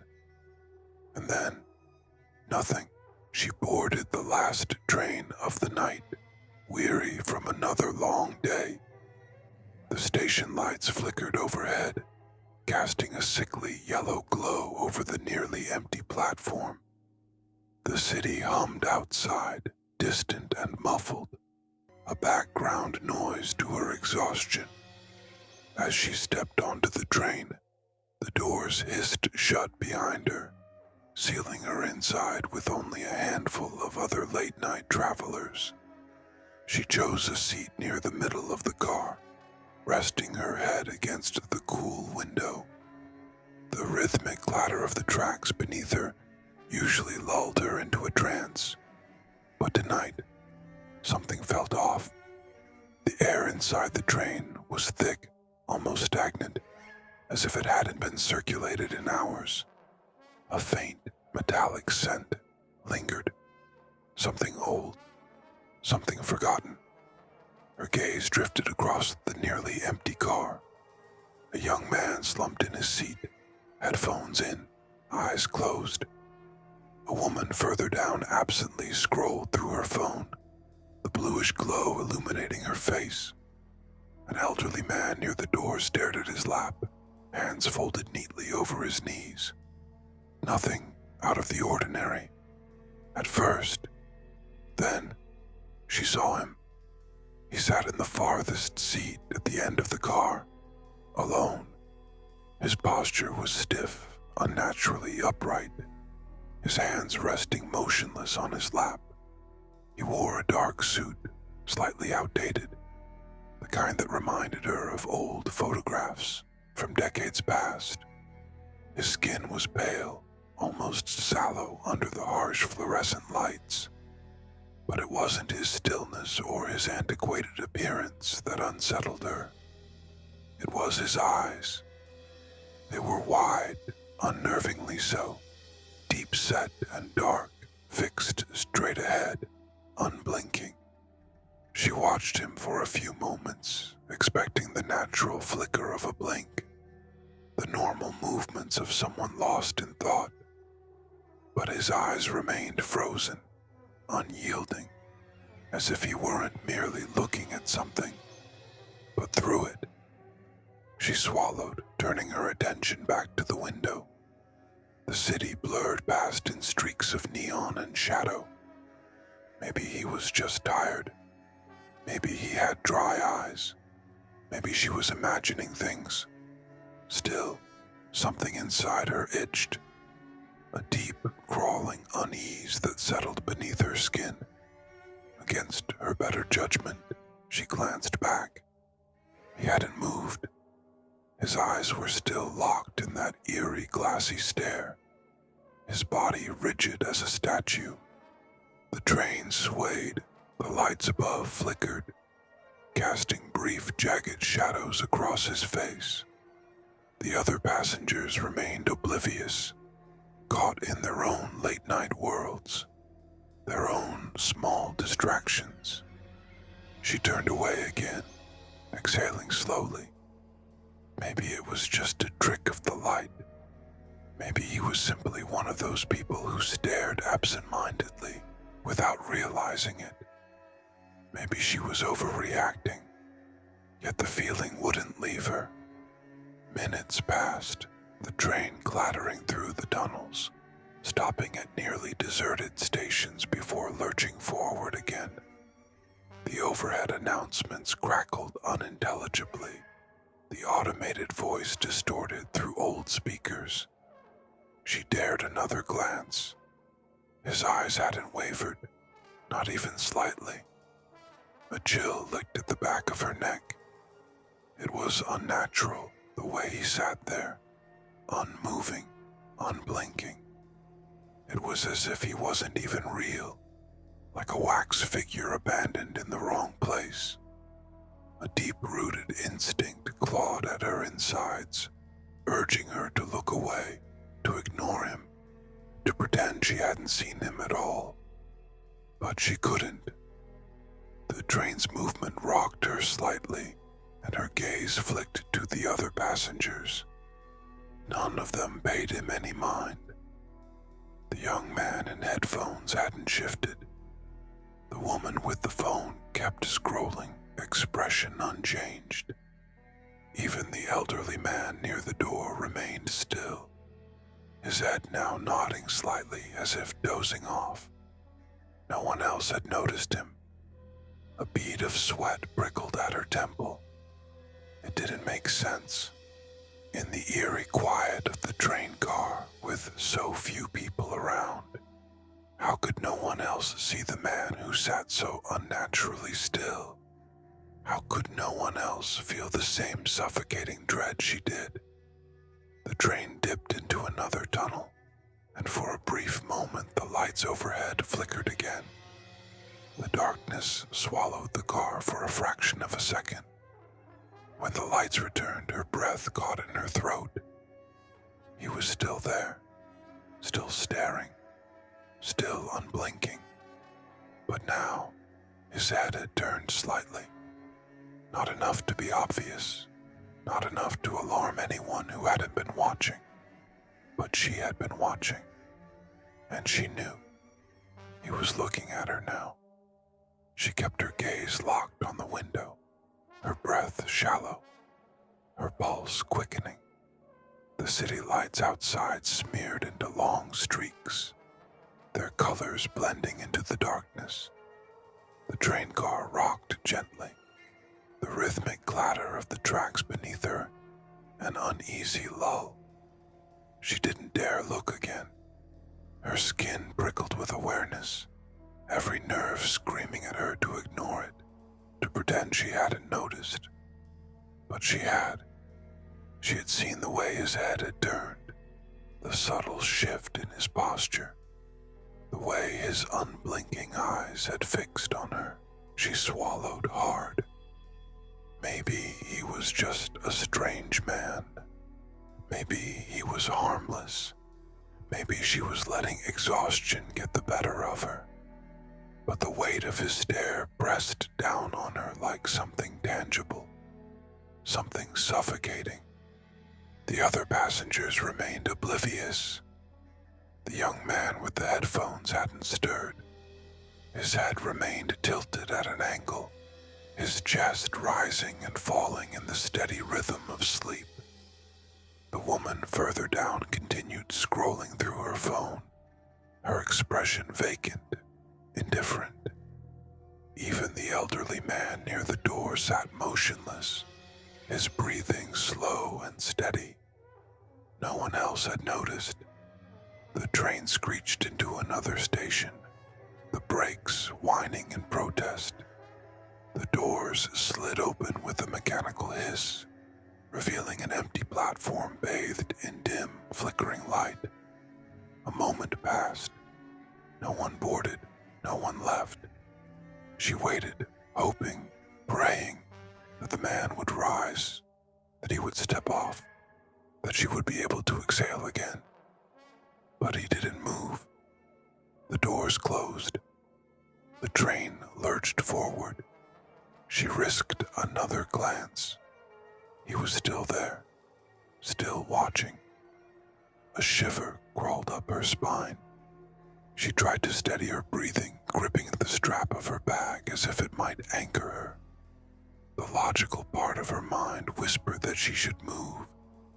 And then, nothing. She boarded the last train of the night, weary from another long day. The station lights flickered overhead, casting a sickly yellow glow over the nearly empty platform. The city hummed outside, distant and muffled, a background noise to her exhaustion. As she stepped onto the train, the doors hissed shut behind her, sealing her inside with only a handful of other late-night travelers. She chose a seat near the middle of the car, resting her head against the cool window. The rhythmic clatter of the tracks beneath her usually lulled her into a trance, but tonight, something felt off. The air inside the train was thick, almost stagnant, as if it hadn't been circulated in hours. A faint, metallic scent lingered. Something old, something forgotten. Her gaze drifted across the nearly empty car. A young man slumped in his seat, headphones in, eyes closed. A woman further down absently scrolled through her phone, the bluish glow illuminating her face. An elderly man near the door stared at his lap, hands folded neatly over his knees. Nothing out of the ordinary. At first. Then, she saw him. He sat in the farthest seat at the end of the car, alone. His posture was stiff, unnaturally upright, his hands resting motionless on his lap. He wore a dark suit, slightly outdated, the kind that reminded her of old photographs from decades past. His skin was pale, almost sallow under the harsh fluorescent lights. But it wasn't his stillness or his antiquated appearance that unsettled her. It was his eyes. They were wide, unnervingly so, deep-set and dark, fixed straight ahead, unblinking. She watched him for a few moments, expecting the natural flicker of a blink, the normal movements of someone lost in thought. But his eyes remained frozen, unyielding, as if he weren't merely looking at something, but through it. She swallowed, turning her attention back to the window. The city blurred past in streaks of neon and shadow. Maybe he was just tired. Maybe he had dry eyes. Maybe she was imagining things. Still, something inside her itched. A deep, crawling unease that settled beneath her skin. Against her better judgment, she glanced back. He hadn't moved. His eyes were still locked in that eerie, glassy stare, his body rigid as a statue. The train swayed, the lights above flickered, casting brief, jagged shadows across his face. The other passengers remained oblivious, caught in their own late-night worlds, their own small distractions. She turned away again, exhaling slowly. Maybe it was just a trick of the light. Maybe he was simply one of those people who stared absent-mindedly without realizing it. Maybe she was overreacting, yet the feeling wouldn't leave her. Minutes passed, the train clattering through the tunnels, stopping at nearly deserted stations before lurching forward again. The overhead announcements crackled unintelligibly, the automated voice distorted through old speakers. She dared another glance. His eyes hadn't wavered, not even slightly. A chill licked at the back of her neck. It was unnatural, the way he sat there, unmoving, unblinking. It was as if he wasn't even real, like a wax figure abandoned in the wrong place. A deep-rooted instinct clawed at her insides, urging her to look away, to ignore him, to pretend she hadn't seen him at all. But she couldn't. The train's movement rocked her slightly, and her gaze flicked to the other passengers. None of them paid him any mind. The young man in headphones hadn't shifted. The woman with the phone kept scrolling, expression unchanged. Even the elderly man near the door remained still, his head now nodding slightly as if dozing off. No one else had noticed him. A bead of sweat prickled at her temple. It didn't make sense. In the eerie quiet of the train car, with so few people around, how could no one else see the man who sat so unnaturally still? How could no one else feel the same suffocating dread she did? The train dipped into another tunnel, and for a brief moment the lights overhead flickered again. The darkness swallowed the car for a fraction of a second. When the lights returned, her breath caught in her throat. He was still there, still staring, still unblinking. But now, his head had turned slightly. Not enough to be obvious, not enough to alarm anyone who hadn't been watching. But she had been watching, and she knew. He was looking at her now. She kept her gaze locked on the window, her breath shallow, her pulse quickening. The city lights outside smeared into long streaks, their colors blending into the darkness. The train car rocked gently, the rhythmic clatter of the tracks beneath her an uneasy lull. She didn't dare look again. Her skin prickled with awareness, every nerve screaming at her to ignore it, to pretend she hadn't noticed. But she had. She had seen the way his head had turned, the subtle shift in his posture, the way his unblinking eyes had fixed on her. She swallowed hard. Maybe he was just a strange man. Maybe he was harmless. Maybe she was letting exhaustion get the better of her. But the weight of his stare pressed down on her like something tangible, something suffocating. The other passengers remained oblivious. The young man with the headphones hadn't stirred. His head remained tilted at an angle, his chest rising and falling in the steady rhythm of sleep. The woman further down continued scrolling through her phone, her expression vacant, indifferent. Even the elderly man near the door sat motionless, his breathing slow and steady. No one else had noticed. The train screeched into another station, the brakes whining in protest. The doors slid open with a mechanical hiss, revealing an empty platform bathed in dim, flickering light. A moment passed. No one boarded, no one left. She waited, hoping, praying that the man would rise, that he would step off, that she would be able to exhale again. But he didn't move. The doors closed. The train lurched forward. She risked another glance. He was still there, still watching. A shiver crawled up her spine. She tried to steady her breathing, gripping the strap of her bag as if it might anchor her. The logical part of her mind whispered that she should move,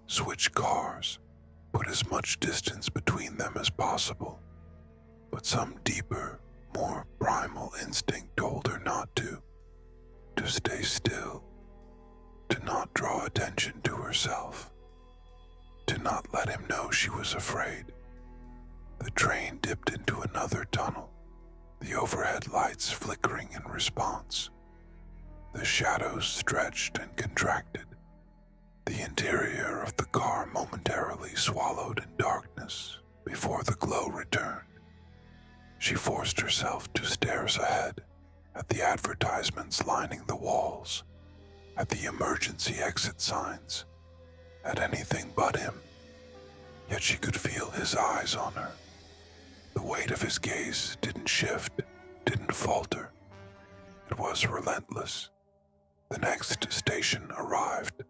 switch cars, put as much distance between them as possible. But some deeper, more primal instinct told her not to stay still, to not draw attention to herself, to not let him know she was afraid. The train dipped into another tunnel, the overhead lights flickering in response. The shadows stretched and contracted. The interior of the car momentarily swallowed in darkness before the glow returned. She forced herself to stare ahead, at the advertisements lining the walls, at the emergency exit signs, at anything but him. Yet she could feel his eyes on her. The weight of his gaze didn't shift, didn't falter. It was relentless. The next station arrived.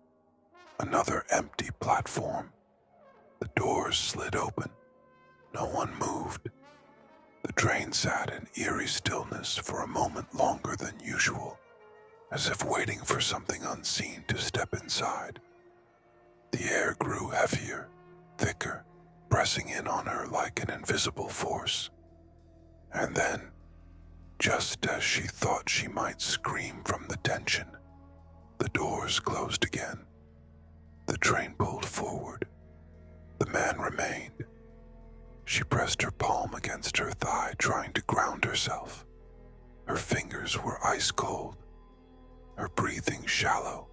Another empty platform. The doors slid open. No one moved. The train sat in eerie stillness for a moment longer than usual, as if waiting for something unseen to step inside. The air grew heavier, thicker, pressing in on her like an invisible force. And then, just as she thought she might scream from the tension, the doors closed again. The train pulled forward. The man remained. She pressed her palm against her thigh, trying to ground herself. Her fingers were ice cold, her breathing shallow.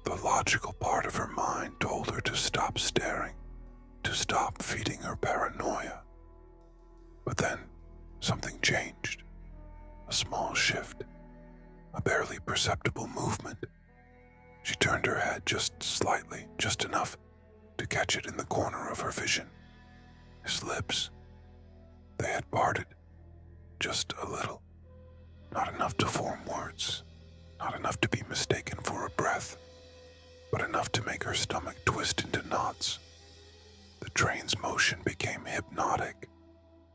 The logical part of her mind told her to stop staring, to stop feeding her paranoia. But then, something changed. A small shift, a barely perceptible movement. She turned her head just slightly, just enough to catch it in the corner of her vision. His lips, they had parted, just a little. Not enough to form words, not enough to be mistaken for a breath, but enough to make her stomach twist into knots. The train's motion became hypnotic,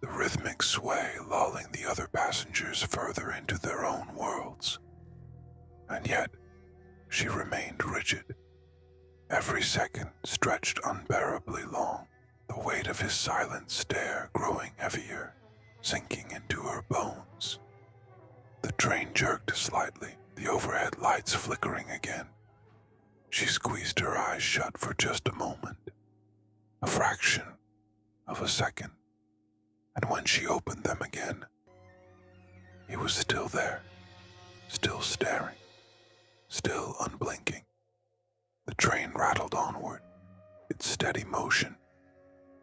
the rhythmic sway lulling the other passengers further into their own worlds. And yet, she remained rigid. Every second stretched unbearably long, the weight of his silent stare growing heavier, sinking into her bones. The train jerked slightly, the overhead lights flickering again. She squeezed her eyes shut for just a moment, a fraction of a second, and when she opened them again, he was still there, still staring, still unblinking. The train rattled onward, its steady motion,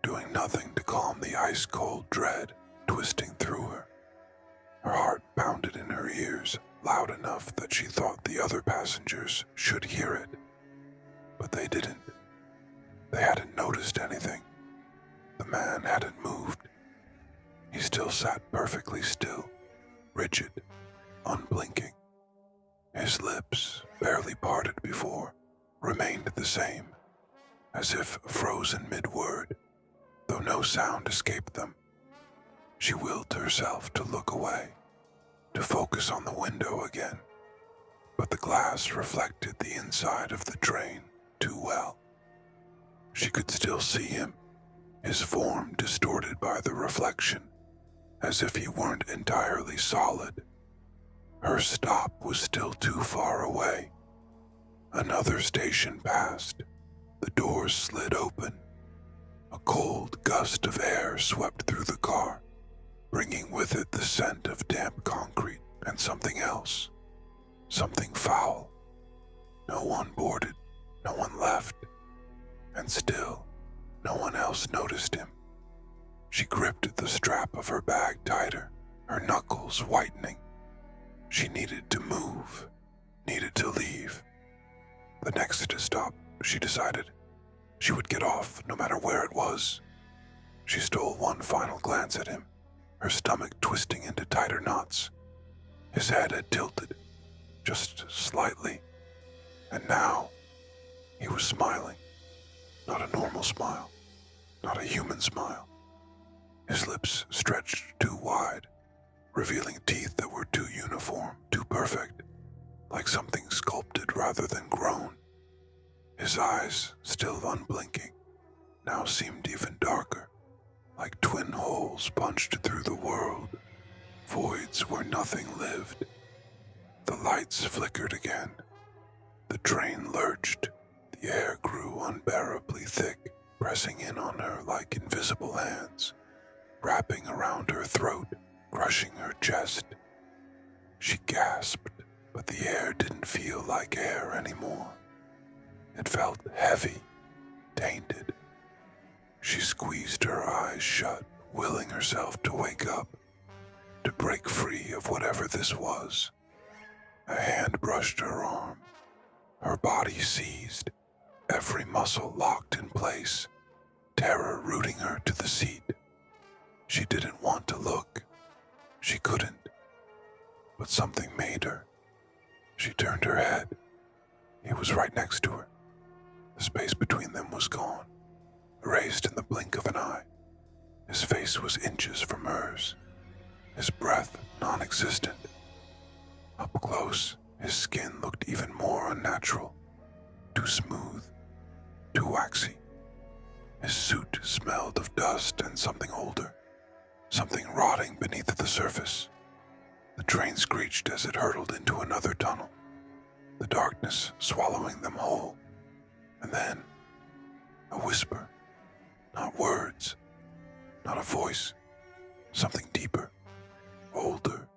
doing nothing to calm the ice-cold dread twisting through her. Her heart pounded in her ears loud enough that she thought the other passengers should hear it. But they didn't. They hadn't noticed anything. The man hadn't moved. He still sat perfectly still, rigid, unblinking. His lips, barely parted before, remained the same, as if frozen mid-word, though no sound escaped them. She willed herself to look away, to focus on the window again, but the glass reflected the inside of the train too well. She could still see him, his form distorted by the reflection, as if he weren't entirely solid. Her stop was still too far away. Another station passed. The doors slid open. A cold gust of air swept through the car, bringing with it the scent of damp concrete and something else, something foul. No one boarded, no one left, and still no one else noticed him. She gripped the strap of her bag tighter, her knuckles whitening. She needed to move, needed to leave. The next stop, she decided, she would get off no matter where it was. She stole one final glance at him, her stomach twisting into tighter knots. His head had tilted, just slightly, and now he was smiling. Not a normal smile, not a human smile. His lips stretched too wide, revealing teeth that were too uniform, too perfect, like something sculpted rather than grown. His eyes, still unblinking, now seemed even darker, like twin holes punched through the world, voids where nothing lived. The lights flickered again. The train lurched. The air grew unbearably thick, pressing in on her like invisible hands, wrapping around her throat, crushing her chest. She gasped, but the air didn't feel like air anymore. It felt heavy, tainted. She squeezed her eyes shut, willing herself to wake up, to break free of whatever this was. A hand brushed her arm. Her body seized, every muscle locked in place, terror rooting her to the seat. She didn't want to look. She couldn't. But something made her. She turned her head. He was right next to her. The space between them was gone, erased in the blink of an eye. His face was inches from hers, his breath non-existent. Up close, his skin looked even more unnatural, too smooth, too waxy. His suit smelled of dust and something older, something rotting beneath the surface. The train screeched as it hurtled into another tunnel, the darkness swallowing them whole. And then, a whisper, not words, not a voice, something deeper, older,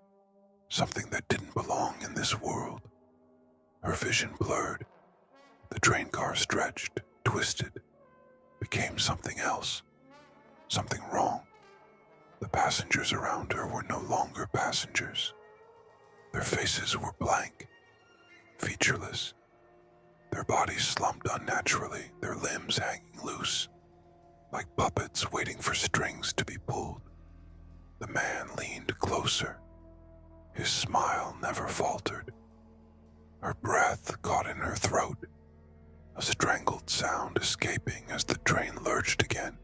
something that didn't belong in this world. Her vision blurred. The train car stretched, twisted, became something else, something wrong. The passengers around her were no longer passengers. Their faces were blank, featureless. Their bodies slumped unnaturally, their limbs hanging loose, like puppets waiting for strings to be pulled. The man leaned closer. His smile never faltered. Her breath caught in her throat, a strangled sound escaping as the train lurched again.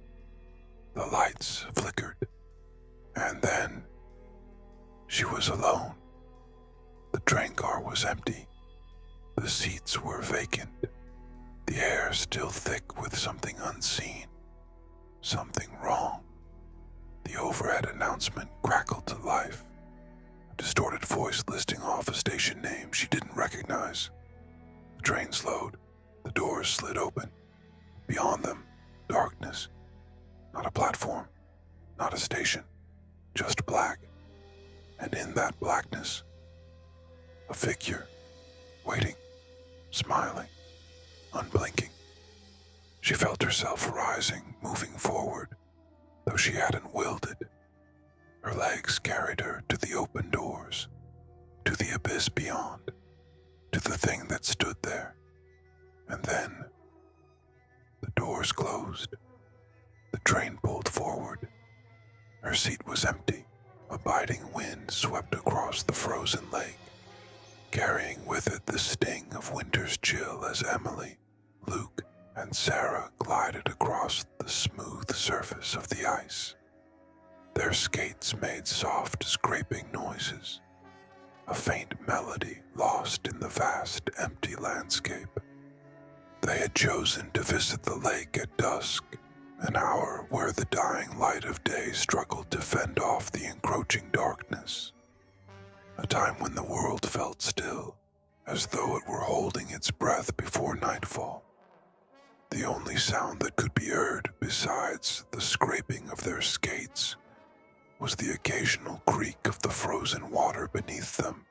The lights flickered, and then she was alone. The train car was empty. The seats were vacant, the air still thick with something unseen, something wrong. The overhead announcement crackled to life, a distorted voice listing off a station name she didn't recognize. The train slowed, the doors slid open. Beyond them, darkness. Not a platform, not a station, just black. And in that blackness, a figure, waiting, smiling, unblinking. She felt herself rising, moving forward, though she hadn't willed it. Her legs carried her to the open doors, to the abyss beyond, to the thing that stood there. And then, the doors closed. The train pulled forward. Her seat was empty. A biting wind swept across the frozen lake, carrying with it the sting of winter's chill as Emily, Luke, and Sarah glided across the smooth surface of the ice. Their skates made soft, scraping noises, a faint melody lost in the vast, empty landscape. They had chosen to visit the lake at dusk, an hour where the dying light of day struggled to fend off the encroaching darkness. A time when the world felt still, as though it were holding its breath before nightfall. The only sound that could be heard, besides the scraping of their skates, was the occasional creak of the frozen water beneath them,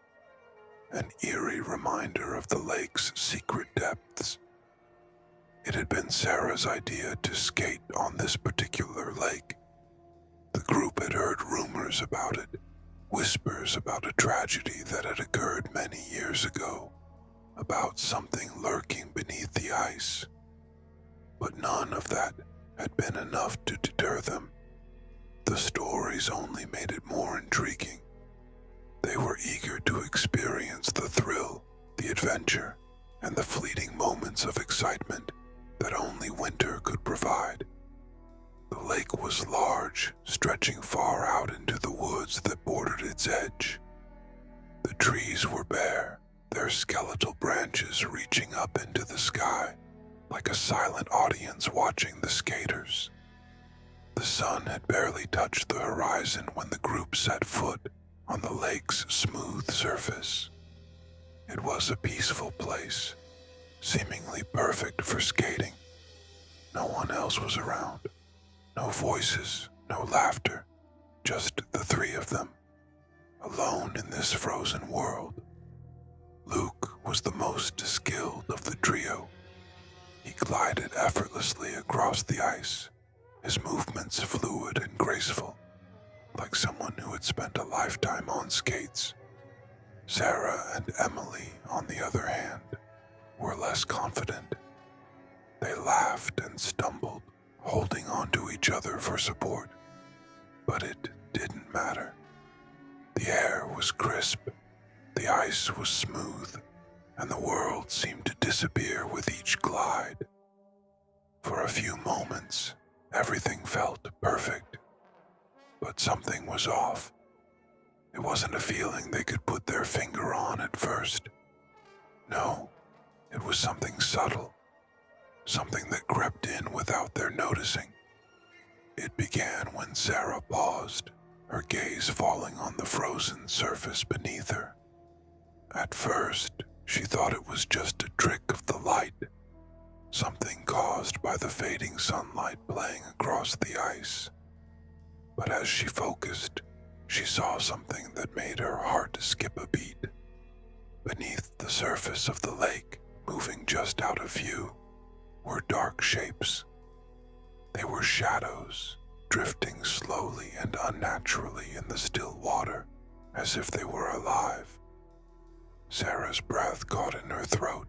an eerie reminder of the lake's secret depths. It had been Sarah's idea to skate on this particular lake. The group had heard rumors about it, whispers about a tragedy that had occurred many years ago, about something lurking beneath the ice. But none of that had been enough to deter them. The stories only made it more intriguing. They were eager to experience the thrill, the adventure, and the fleeting moments of excitement that only winter could provide. The lake was large, stretching far out into the woods that bordered its edge. The trees were bare, their skeletal branches reaching up into the sky, like a silent audience watching the skaters. The sun had barely touched the horizon when the group set foot on the lake's smooth surface. It was a peaceful place, seemingly perfect for skating. No one else was around. No voices, no laughter, just the three of them, alone in this frozen world. Luke was the most skilled of the trio. He glided effortlessly across the ice, his movements fluid and graceful, like someone who had spent a lifetime on skates. Sarah and Emily, on the other hand, were less confident. They laughed and stumbled, holding on to each other for support. But it didn't matter. The air was crisp, the ice was smooth, and the world seemed to disappear with each glide. For a few moments, everything felt perfect. But something was off. It wasn't a feeling they could put their finger on at first. No, it was something subtle, something that crept in without their noticing. It began when Sarah paused, her gaze falling on the frozen surface beneath her. At first, she thought it was just a trick of the light, something caused by the fading sunlight playing across the ice. But as she focused, she saw something that made her heart skip a beat. Beneath the surface of the lake, moving standing just out of view were dark shapes. They were shadows, drifting slowly and unnaturally in the still water, as if they were alive. Sarah's breath caught in her throat.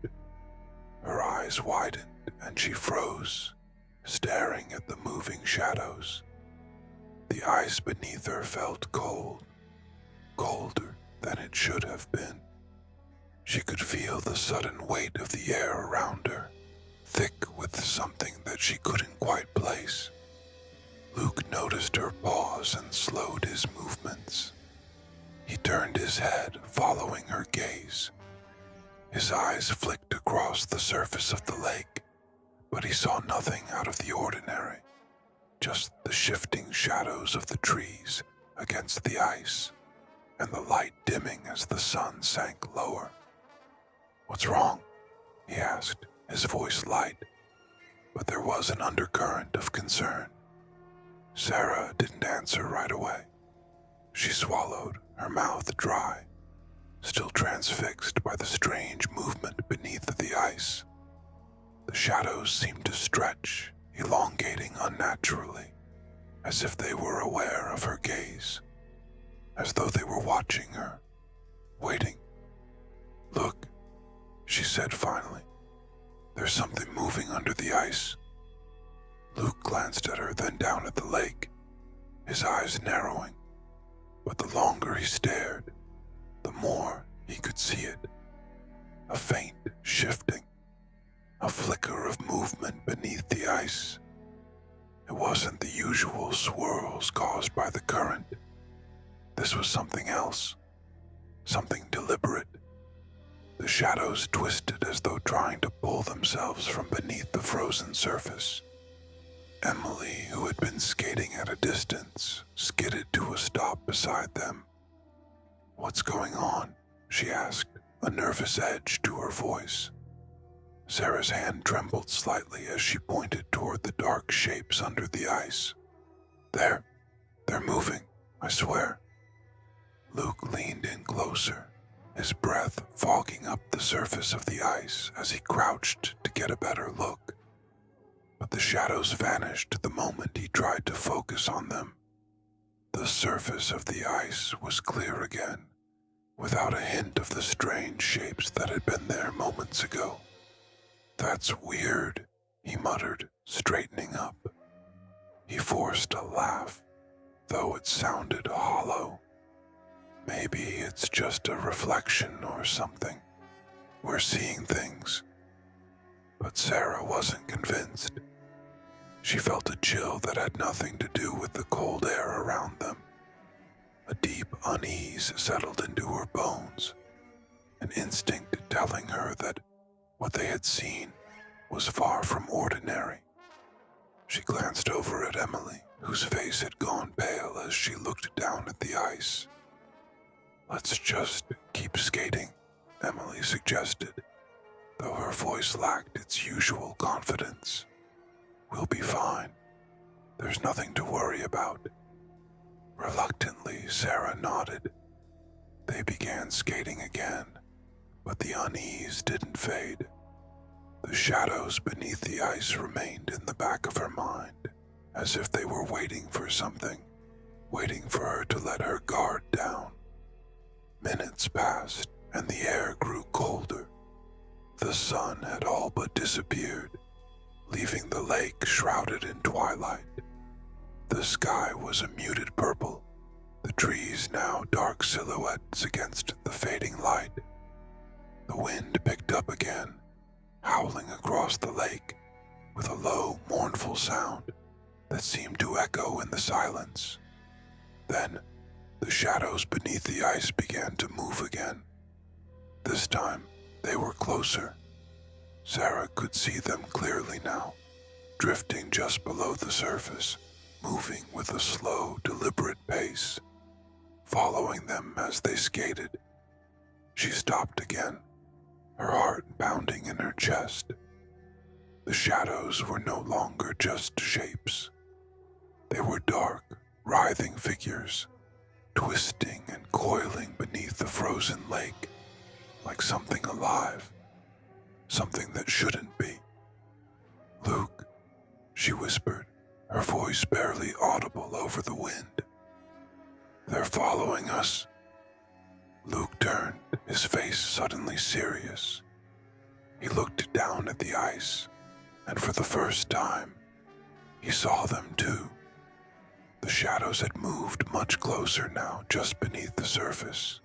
Her eyes widened and she froze, staring at the moving shadows. The ice beneath her felt cold, colder than it should have been. She could feel the sudden weight of the air around her, thick with something that she couldn't quite place. Luke noticed her pause and slowed his movements. He turned his head, following her gaze. His eyes flicked across the surface of the lake, but he saw nothing out of the ordinary, just the shifting shadows of the trees against the ice, and the light dimming as the sun sank lower. "What's wrong?" he asked, his voice light, but there was an undercurrent of concern. Sarah didn't answer right away. She swallowed, her mouth dry, still transfixed by the strange movement beneath the ice. The shadows seemed to stretch, elongating unnaturally, as if they were aware of her gaze, as though they were watching her, waiting. "Look," she said finally. "There's something moving under the ice." Luke glanced at her, then down at the lake, his eyes narrowing. But the longer he stared, the more he could see it. A faint shifting, a flicker of movement beneath the ice. It wasn't the usual swirls caused by the current. This was something else, something deliberate. The shadows twisted as though trying to pull themselves from beneath the frozen surface. Emily, who had been skating at a distance, skidded to a stop beside them. "What's going on?" she asked, a nervous edge to her voice. Sarah's hand trembled slightly as she pointed toward the dark shapes under the ice. They're moving, I swear." Luke leaned in closer, his breath fogging up the surface of the ice as he crouched to get a better look. But the shadows vanished the moment he tried to focus on them. The surface of the ice was clear again, without a hint of the strange shapes that had been there moments ago. "That's weird," he muttered, straightening up. He forced a laugh, though it sounded hollow. "Maybe it's just a reflection or something. We're seeing things." But Sarah wasn't convinced. She felt a chill that had nothing to do with the cold air around them. A deep unease settled into her bones, an instinct telling her that what they had seen was far from ordinary. She glanced over at Emily, whose face had gone pale as she looked down at the ice. "Let's just keep skating," Emily suggested, though her voice lacked its usual confidence. "We'll be fine. There's nothing to worry about." Reluctantly, Sarah nodded. They began skating again, but the unease didn't fade. The shadows beneath the ice remained in the back of her mind, as if they were waiting for something, waiting for her to let her guard down. Minutes passed, and the air grew colder. The sun had all but disappeared, leaving the lake shrouded in twilight. The sky was a muted purple, the trees now dark silhouettes against the fading light. The wind picked up again, howling across the lake with a low, mournful sound that seemed to echo in the silence. Then, the shadows beneath the ice began to move again. This time, they were closer. Sarah could see them clearly now, drifting just below the surface, moving with a slow, deliberate pace, following them as they skated. She stopped again, her heart pounding in her chest. The shadows were no longer just shapes. They were dark, writhing figures, twisting and coiling beneath the frozen lake, like something alive. something that shouldn't be. "Luke," she whispered, her voice barely audible over the wind. "They're following us." Luke turned, his face suddenly serious. He looked down at the ice, and for the first time, he saw them too. The shadows had moved much closer now, just beneath the surface,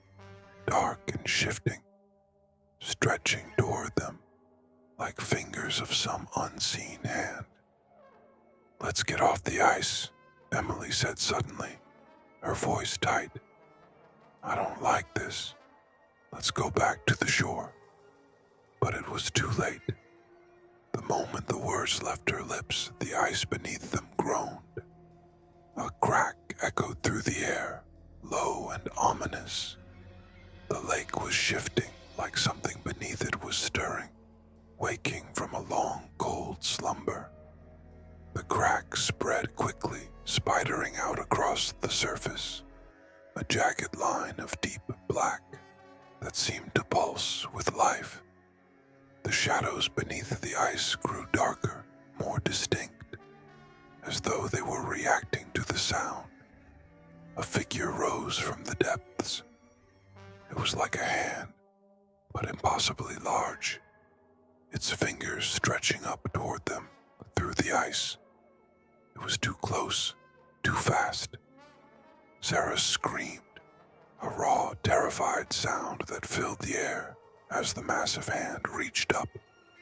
dark and shifting, stretching toward them like fingers of some unseen hand. "Let's get off the ice," Emily said suddenly, her voice tight. "I don't like this. Let's go back to the shore." But it was too late. The moment the words left her lips, the ice beneath them groaned. A crack echoed through the air, low and ominous. The lake was shifting like something beneath it was stirring, waking from a long, cold slumber. The crack spread quickly, spidering out across the surface, a jagged line of deep black that seemed to pulse with life. The shadows beneath the ice grew darker, more distinct, as though they were reacting to the sound. A figure rose from the depths. It was like a hand, but impossibly large, its fingers stretching up toward them through the ice. It was too close, too fast. Sarah screamed, a raw, terrified sound that filled the air as the massive hand reached up,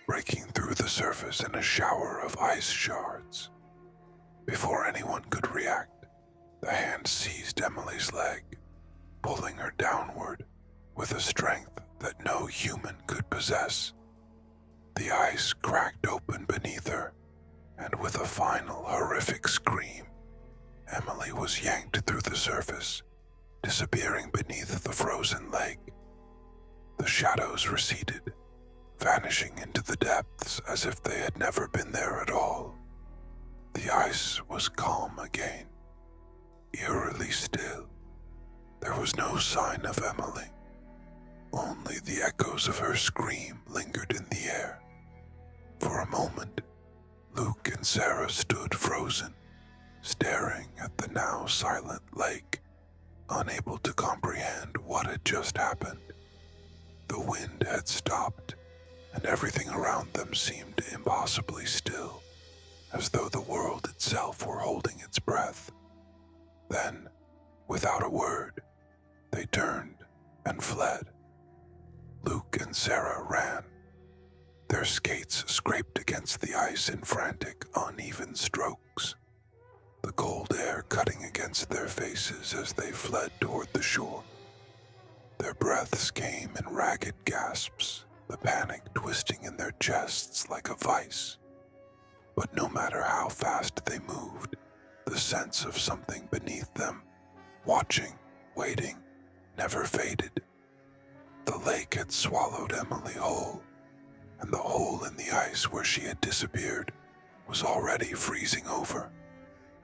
breaking through the surface in a shower of ice shards. Before anyone could react, the hand seized Emily's leg, pulling her downward with a strength that no human could possess. The ice cracked open beneath her, and with a final horrific scream, Emily was yanked through the surface, disappearing beneath the frozen lake. The shadows receded, vanishing into the depths as if they had never been there at all. The ice was calm again, eerily still. There was no sign of Emily. Only the echoes of her scream lingered in the air. For a moment, Luke and Sarah stood frozen, staring at the now silent lake, unable to comprehend what had just happened. The wind had stopped, and everything around them seemed impossibly still, as though the world itself were holding its breath. Then, without a word, they turned and fled. Luke and Sarah ran. Their skates scraped against the ice in frantic, uneven strokes, the cold air cutting against their faces as they fled toward the shore. Their breaths came in ragged gasps, the panic twisting in their chests like a vice. But no matter how fast they moved, the sense of something beneath them, watching, waiting, never faded. The lake had swallowed Emily whole, and the hole in the ice where she had disappeared was already freezing over,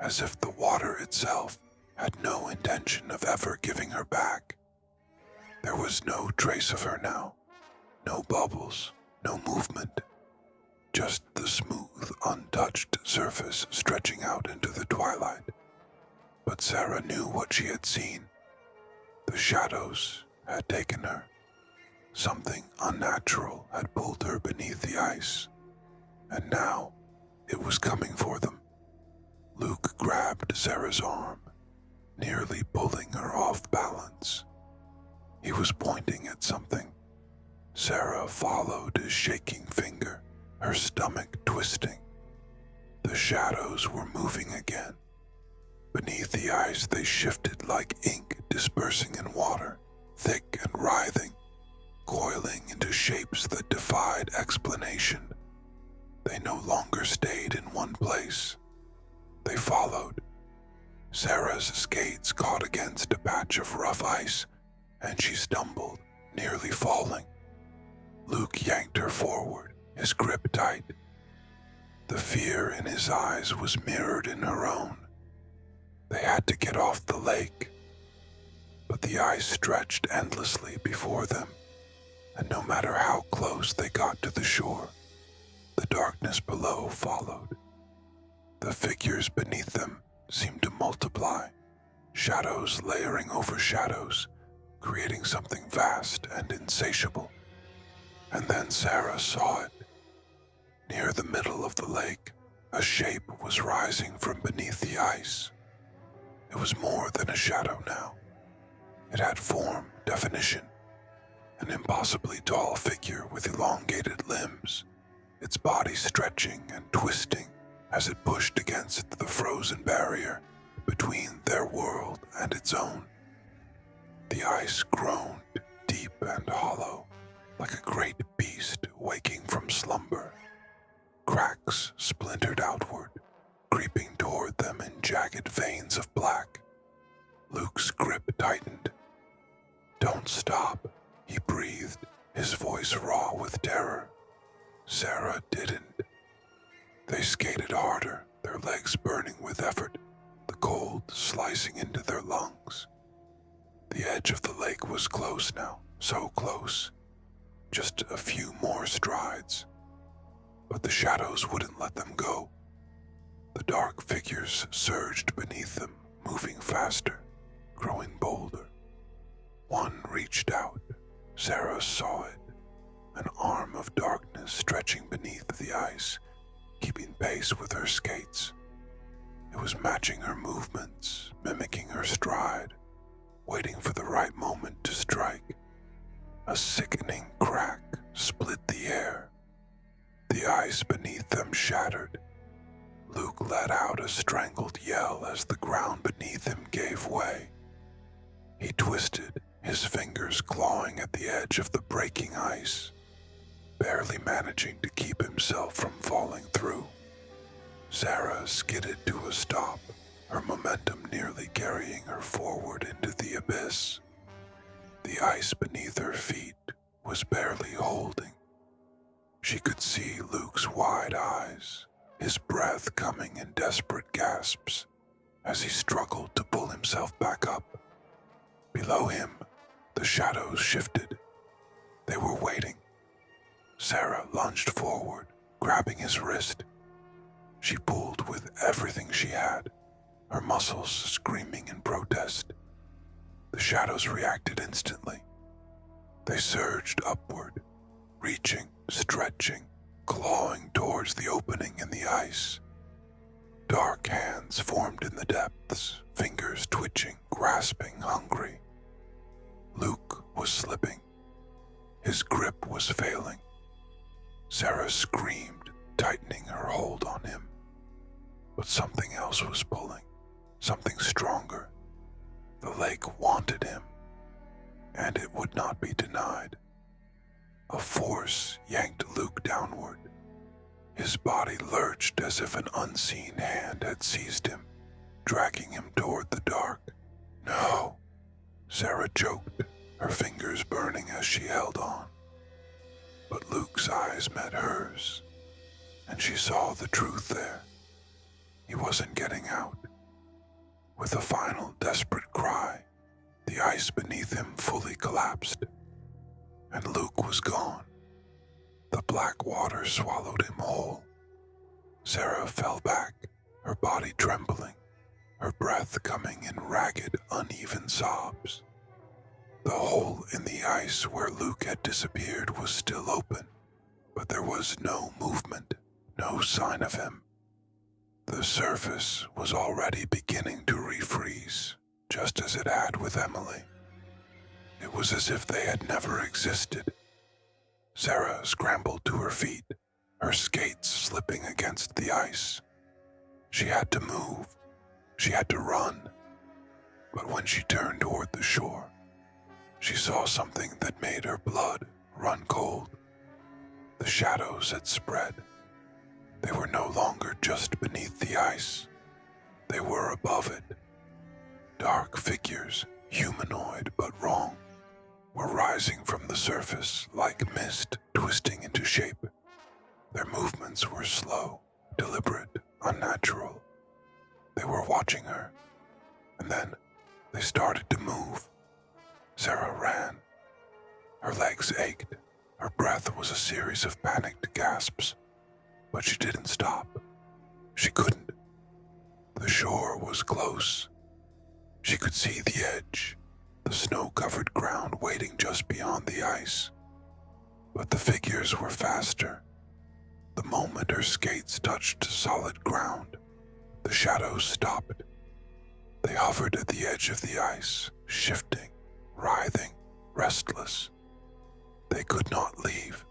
as if the water itself had no intention of ever giving her back. There was no trace of her now, no bubbles, no movement, just the smooth, untouched surface stretching out into the twilight. But Sarah knew what she had seen. The shadows had taken her. Something unnatural had pulled her beneath the ice, and now it was coming for them. Luke grabbed Sarah's arm, nearly pulling her off balance. He was pointing at something. Sarah followed his shaking finger, her stomach twisting. The shadows were moving again. Beneath the ice they shifted like ink dispersing in water, thick and writhing, coiling into shapes that defied explanation. They no longer stayed in one place. They followed. Sarah's skates caught against a patch of rough ice, and she stumbled, nearly falling. Luke yanked her forward, his grip tight. The fear in his eyes was mirrored in her own. They had to get off the lake, but the ice stretched endlessly before them. and no matter how close they got to the shore, the darkness below followed. The figures beneath them seemed to multiply, shadows layering over shadows, creating something vast and insatiable. And then Sarah saw it. Near the middle of the lake, a shape was rising from beneath the ice. It was more than a shadow now. It had form, definition, an impossibly tall figure with elongated limbs, its body stretching and twisting as it pushed against the frozen barrier between their world and its own. The ice groaned deep and hollow, like a great beast waking from slumber. Cracks splintered outward, creeping toward them in jagged veins of black. Luke's grip tightened. "Don't stop," he breathed, his voice raw with terror. Sarah didn't. They skated harder, their legs burning with effort, the cold slicing into their lungs. The edge of the lake was close now, so close. Just a few more strides. But the shadows wouldn't let them go. The dark figures surged beneath them, moving faster, growing bolder. One reached out. Sarah saw it, an arm of darkness stretching beneath the ice, keeping pace with her skates. It was matching her movements, mimicking her stride, waiting for the right moment to strike. A sickening crack split the air. The ice beneath them shattered. Luke let out a strangled yell as the ground beneath him gave way. He twisted, his fingers clawing at the edge of the breaking ice, barely managing to keep himself from falling through. Sarah skidded to a stop, her momentum nearly carrying her forward into the abyss. The ice beneath her feet was barely holding. She could see Luke's wide eyes, his breath coming in desperate gasps as he struggled to pull himself back up. Below him, the shadows shifted. They were waiting. Sarah lunged forward, grabbing his wrist. She pulled with everything she had, her muscles screaming in protest. The shadows reacted instantly. They surged upward, reaching, stretching, clawing towards the opening in the ice. Dark hands formed in the depths, fingers twitching, grasping, hungry. Luke was slipping. His grip was failing. Sarah screamed, tightening her hold on him. But something else was pulling, something stronger. The lake wanted him, and it would not be denied. A force yanked Luke downward. His body lurched as if an unseen hand had seized him, dragging him toward the dark. "No," Sarah choked, her fingers burning as she held on. But Luke's eyes met hers, and she saw the truth there. He wasn't getting out. With a final desperate cry, the ice beneath him fully collapsed, and Luke was gone. The black water swallowed him whole. Sarah fell back, her body trembling, her breath coming in ragged, uneven sobs. The hole in the ice where Luke had disappeared was still open, but there was no movement, no sign of him. The surface was already beginning to refreeze, just as it had with Emily. It was as if they had never existed. Sarah scrambled to her feet, her skates slipping against the ice. She had to move. She had to run. But when she turned toward the shore, she saw something that made her blood run cold. The shadows had spread. They were no longer just beneath the ice. They were above it. Dark figures, humanoid but wrong, were rising from the surface like mist twisting into shape. Their movements were slow, deliberate, unnatural. They were watching her, and then they started to move. Sarah ran. Her legs ached, Her breath was a series of panicked gasps, but she didn't stop. She couldn't. The shore was close. She could see the edge, the snow-covered ground waiting just beyond the ice. But the figures were faster. The moment her skates touched solid ground, the shadows stopped. They hovered at the edge of the ice, shifting, writhing, restless. They could not leave.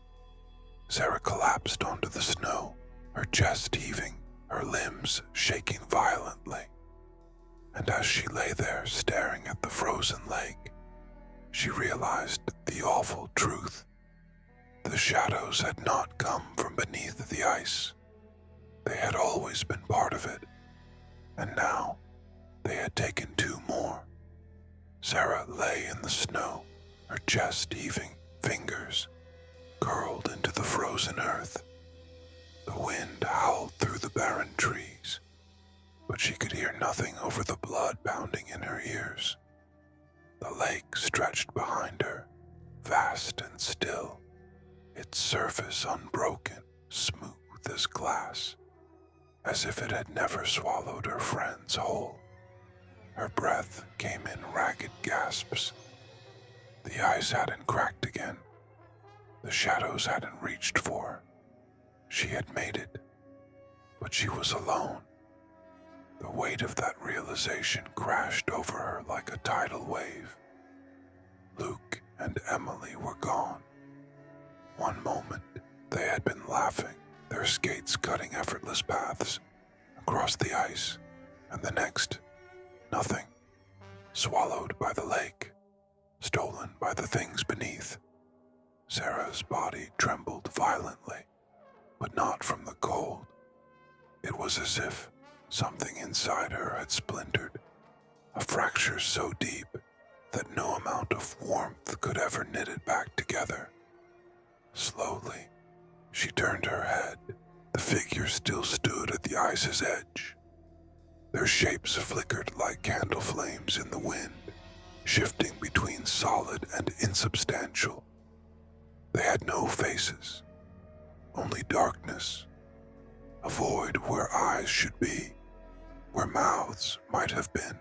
Sarah collapsed onto the snow, her chest heaving, her limbs shaking violently. And as she lay there staring at the frozen lake, she realized the awful truth. The shadows had not come from beneath the ice. They had always been part of it, and now they had taken two more. Sarah lay in the snow, her chest heaving, fingers curled into the frozen earth. The wind howled through the barren trees, but she could hear nothing over the blood pounding in her ears. The lake stretched behind her, vast and still, its surface unbroken, smooth as glass, as if it had never swallowed her friends whole. Her breath came in ragged gasps. The ice hadn't cracked again. The shadows hadn't reached for her. She had made it, but she was alone. The weight of that realization crashed over her like a tidal wave. Luke and Emily were gone. One moment, they had been laughing, their skates cutting effortless paths across the ice, and the next, nothing. Swallowed by the lake, stolen by the things beneath. Sarah's body trembled violently, but not from the cold. It was as if something inside her had splintered, a fracture so deep that no amount of warmth could ever knit it back together. Slowly, she turned her head. The figures still stood at the ice's edge. Their shapes flickered like candle flames in the wind, shifting between solid and insubstantial. They had no faces, only darkness, a void where eyes should be, where mouths might have been.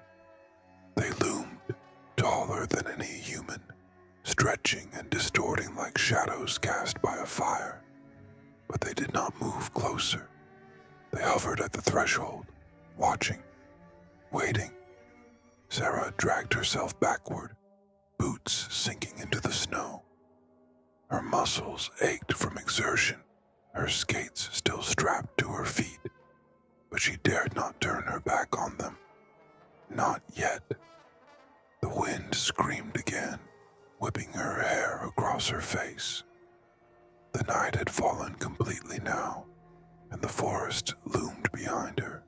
They loomed, taller than any human, stretching and distorting like shadows cast by a fire. But they did not move closer. They hovered at the threshold, watching, waiting. Sarah dragged herself backward, boots sinking into the snow. Her muscles ached from exertion, her skates still strapped to her feet, but she dared not turn her back on them. Not yet. The wind screamed again, whipping her hair across her face. The night had fallen completely now, and the forest loomed behind her,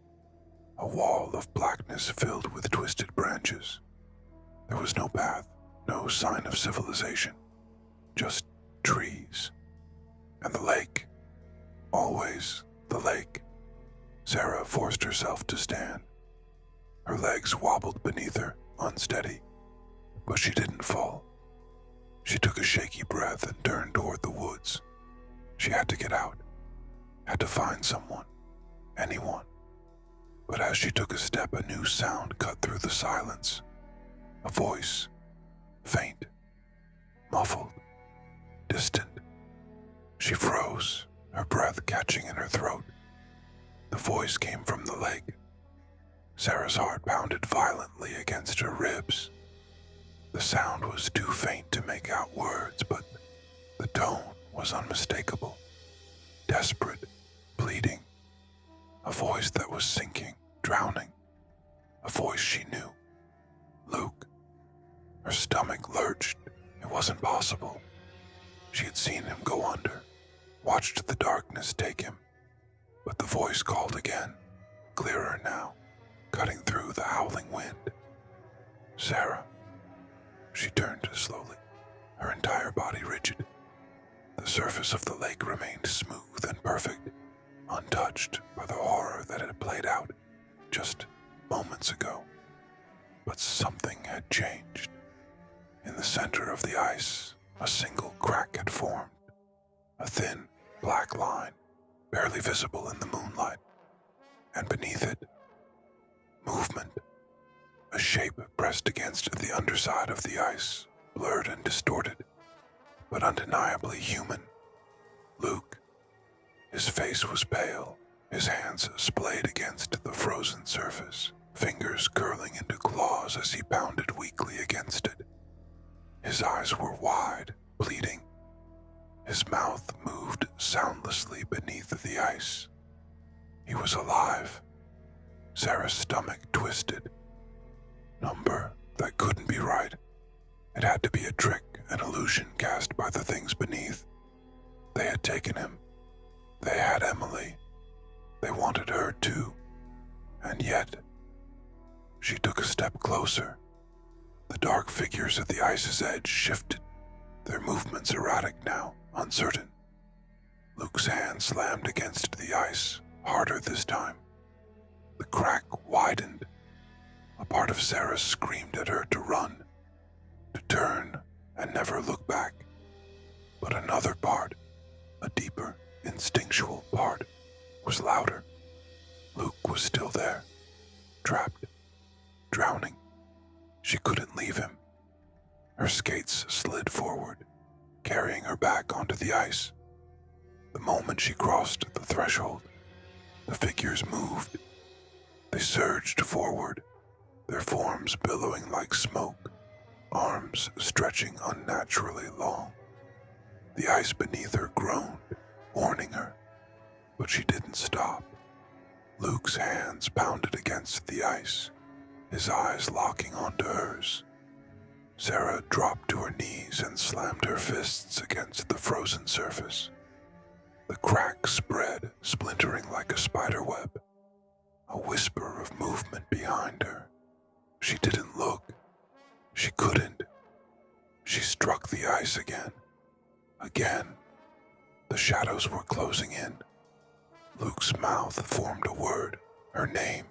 a wall of blackness filled with twisted branches. There was no path, no sign of civilization, just trees. And the lake. Always the lake. Sarah forced herself to stand. Her legs wobbled beneath her, unsteady, but she didn't fall. She took a shaky breath and turned toward the woods. She had to get out, had to find someone, anyone. But as she took a step, a new sound cut through the silence. A voice, faint, muffled, distant. She froze, her breath catching in her throat. The voice came from the lake. Sarah's heart pounded violently against her ribs. The sound was too faint to make out words, but the tone was unmistakable. Desperate, pleading. A voice that was sinking, drowning. A voice she knew. Luke. Her stomach lurched. It wasn't possible. She had seen him go under, watched the darkness take him. But the voice called again, clearer now, cutting through the howling wind. Sarah. She turned slowly, her entire body rigid. The surface of the lake remained smooth and perfect, untouched by the horror that had played out just moments ago. But something had changed. In the center of the ice, a single crack had formed, a thin, black line, barely visible in the moonlight, and beneath it, movement, a shape pressed against the underside of the ice, blurred and distorted, but undeniably human. Luke. His face was pale, his hands splayed against the frozen surface, fingers curling into claws as he pounded weakly against it. His eyes were wide, bleeding. His mouth moved soundlessly beneath the ice. He was alive. Sarah's stomach twisted. Number that couldn't be right. It had to be a trick, an illusion cast by the things beneath. They had taken him. They had Emily. They wanted her too. And yet, she took a step closer. The dark figures at the ice's edge shifted, their movements erratic now, uncertain. Luke's hand slammed against the ice, harder this time. The crack widened. A part of Sarah screamed at her to run, to turn and never look back. But another part, a deeper, instinctual part, was louder. Luke was still there, trapped, drowning. She couldn't leave him. Her skates slid forward, carrying her back onto the ice. The moment she crossed the threshold, the figures moved. They surged forward, their forms billowing like smoke, arms stretching unnaturally long. The ice beneath her groaned, warning her, but she didn't stop. Luke's hands pounded against the ice, his eyes locking onto hers. Sarah dropped to her knees and slammed her fists against the frozen surface. The crack spread, splintering like a spider web. A whisper of movement behind her. She didn't look. She couldn't. She struck the ice again. Again. The shadows were closing in. Luke's mouth formed a word, her name,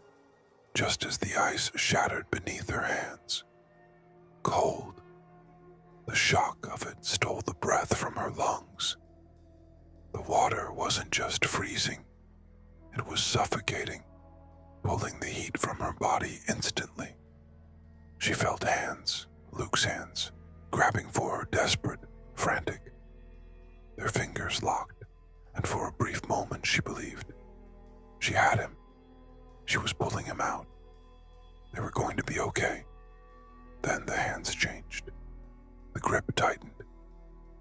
just as the ice shattered beneath her hands. Cold. The shock of it stole the breath from her lungs. The water wasn't just freezing. It was suffocating, pulling the heat from her body instantly. She felt hands, Luke's hands, grabbing for her, desperate, frantic. Their fingers locked, and for a brief moment she believed. She had him. She was pulling him out. They were going to be okay. Then the hands changed. The grip tightened.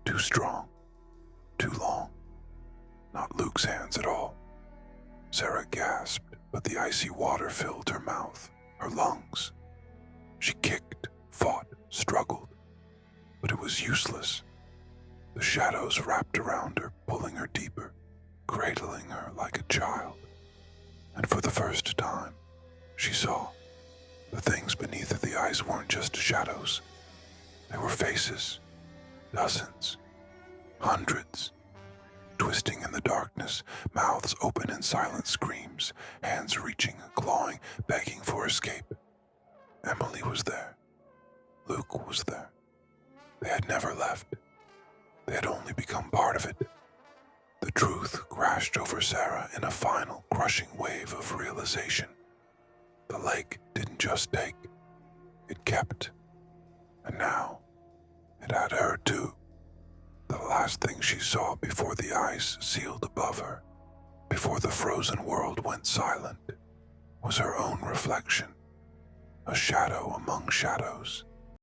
Too strong. Too long. Not Luke's hands at all. Sarah gasped, but the icy water filled her mouth, her lungs. She kicked, fought, struggled, but it was useless. The shadows wrapped around her, pulling her deeper, cradling her like a child. And for the first time, she saw the things beneath the ice weren't just shadows. They were faces, dozens, hundreds, twisting in the darkness, mouths open in silent screams, hands reaching, clawing, begging for escape. Emily was there. Luke was there. They had never left. They had only become part of it. The truth crashed over Sarah in a final, crushing wave of realization. The lake didn't just take, it kept. And now, it had her too. The last thing she saw before the ice sealed above her, before the frozen world went silent, was her own reflection, a shadow among shadows,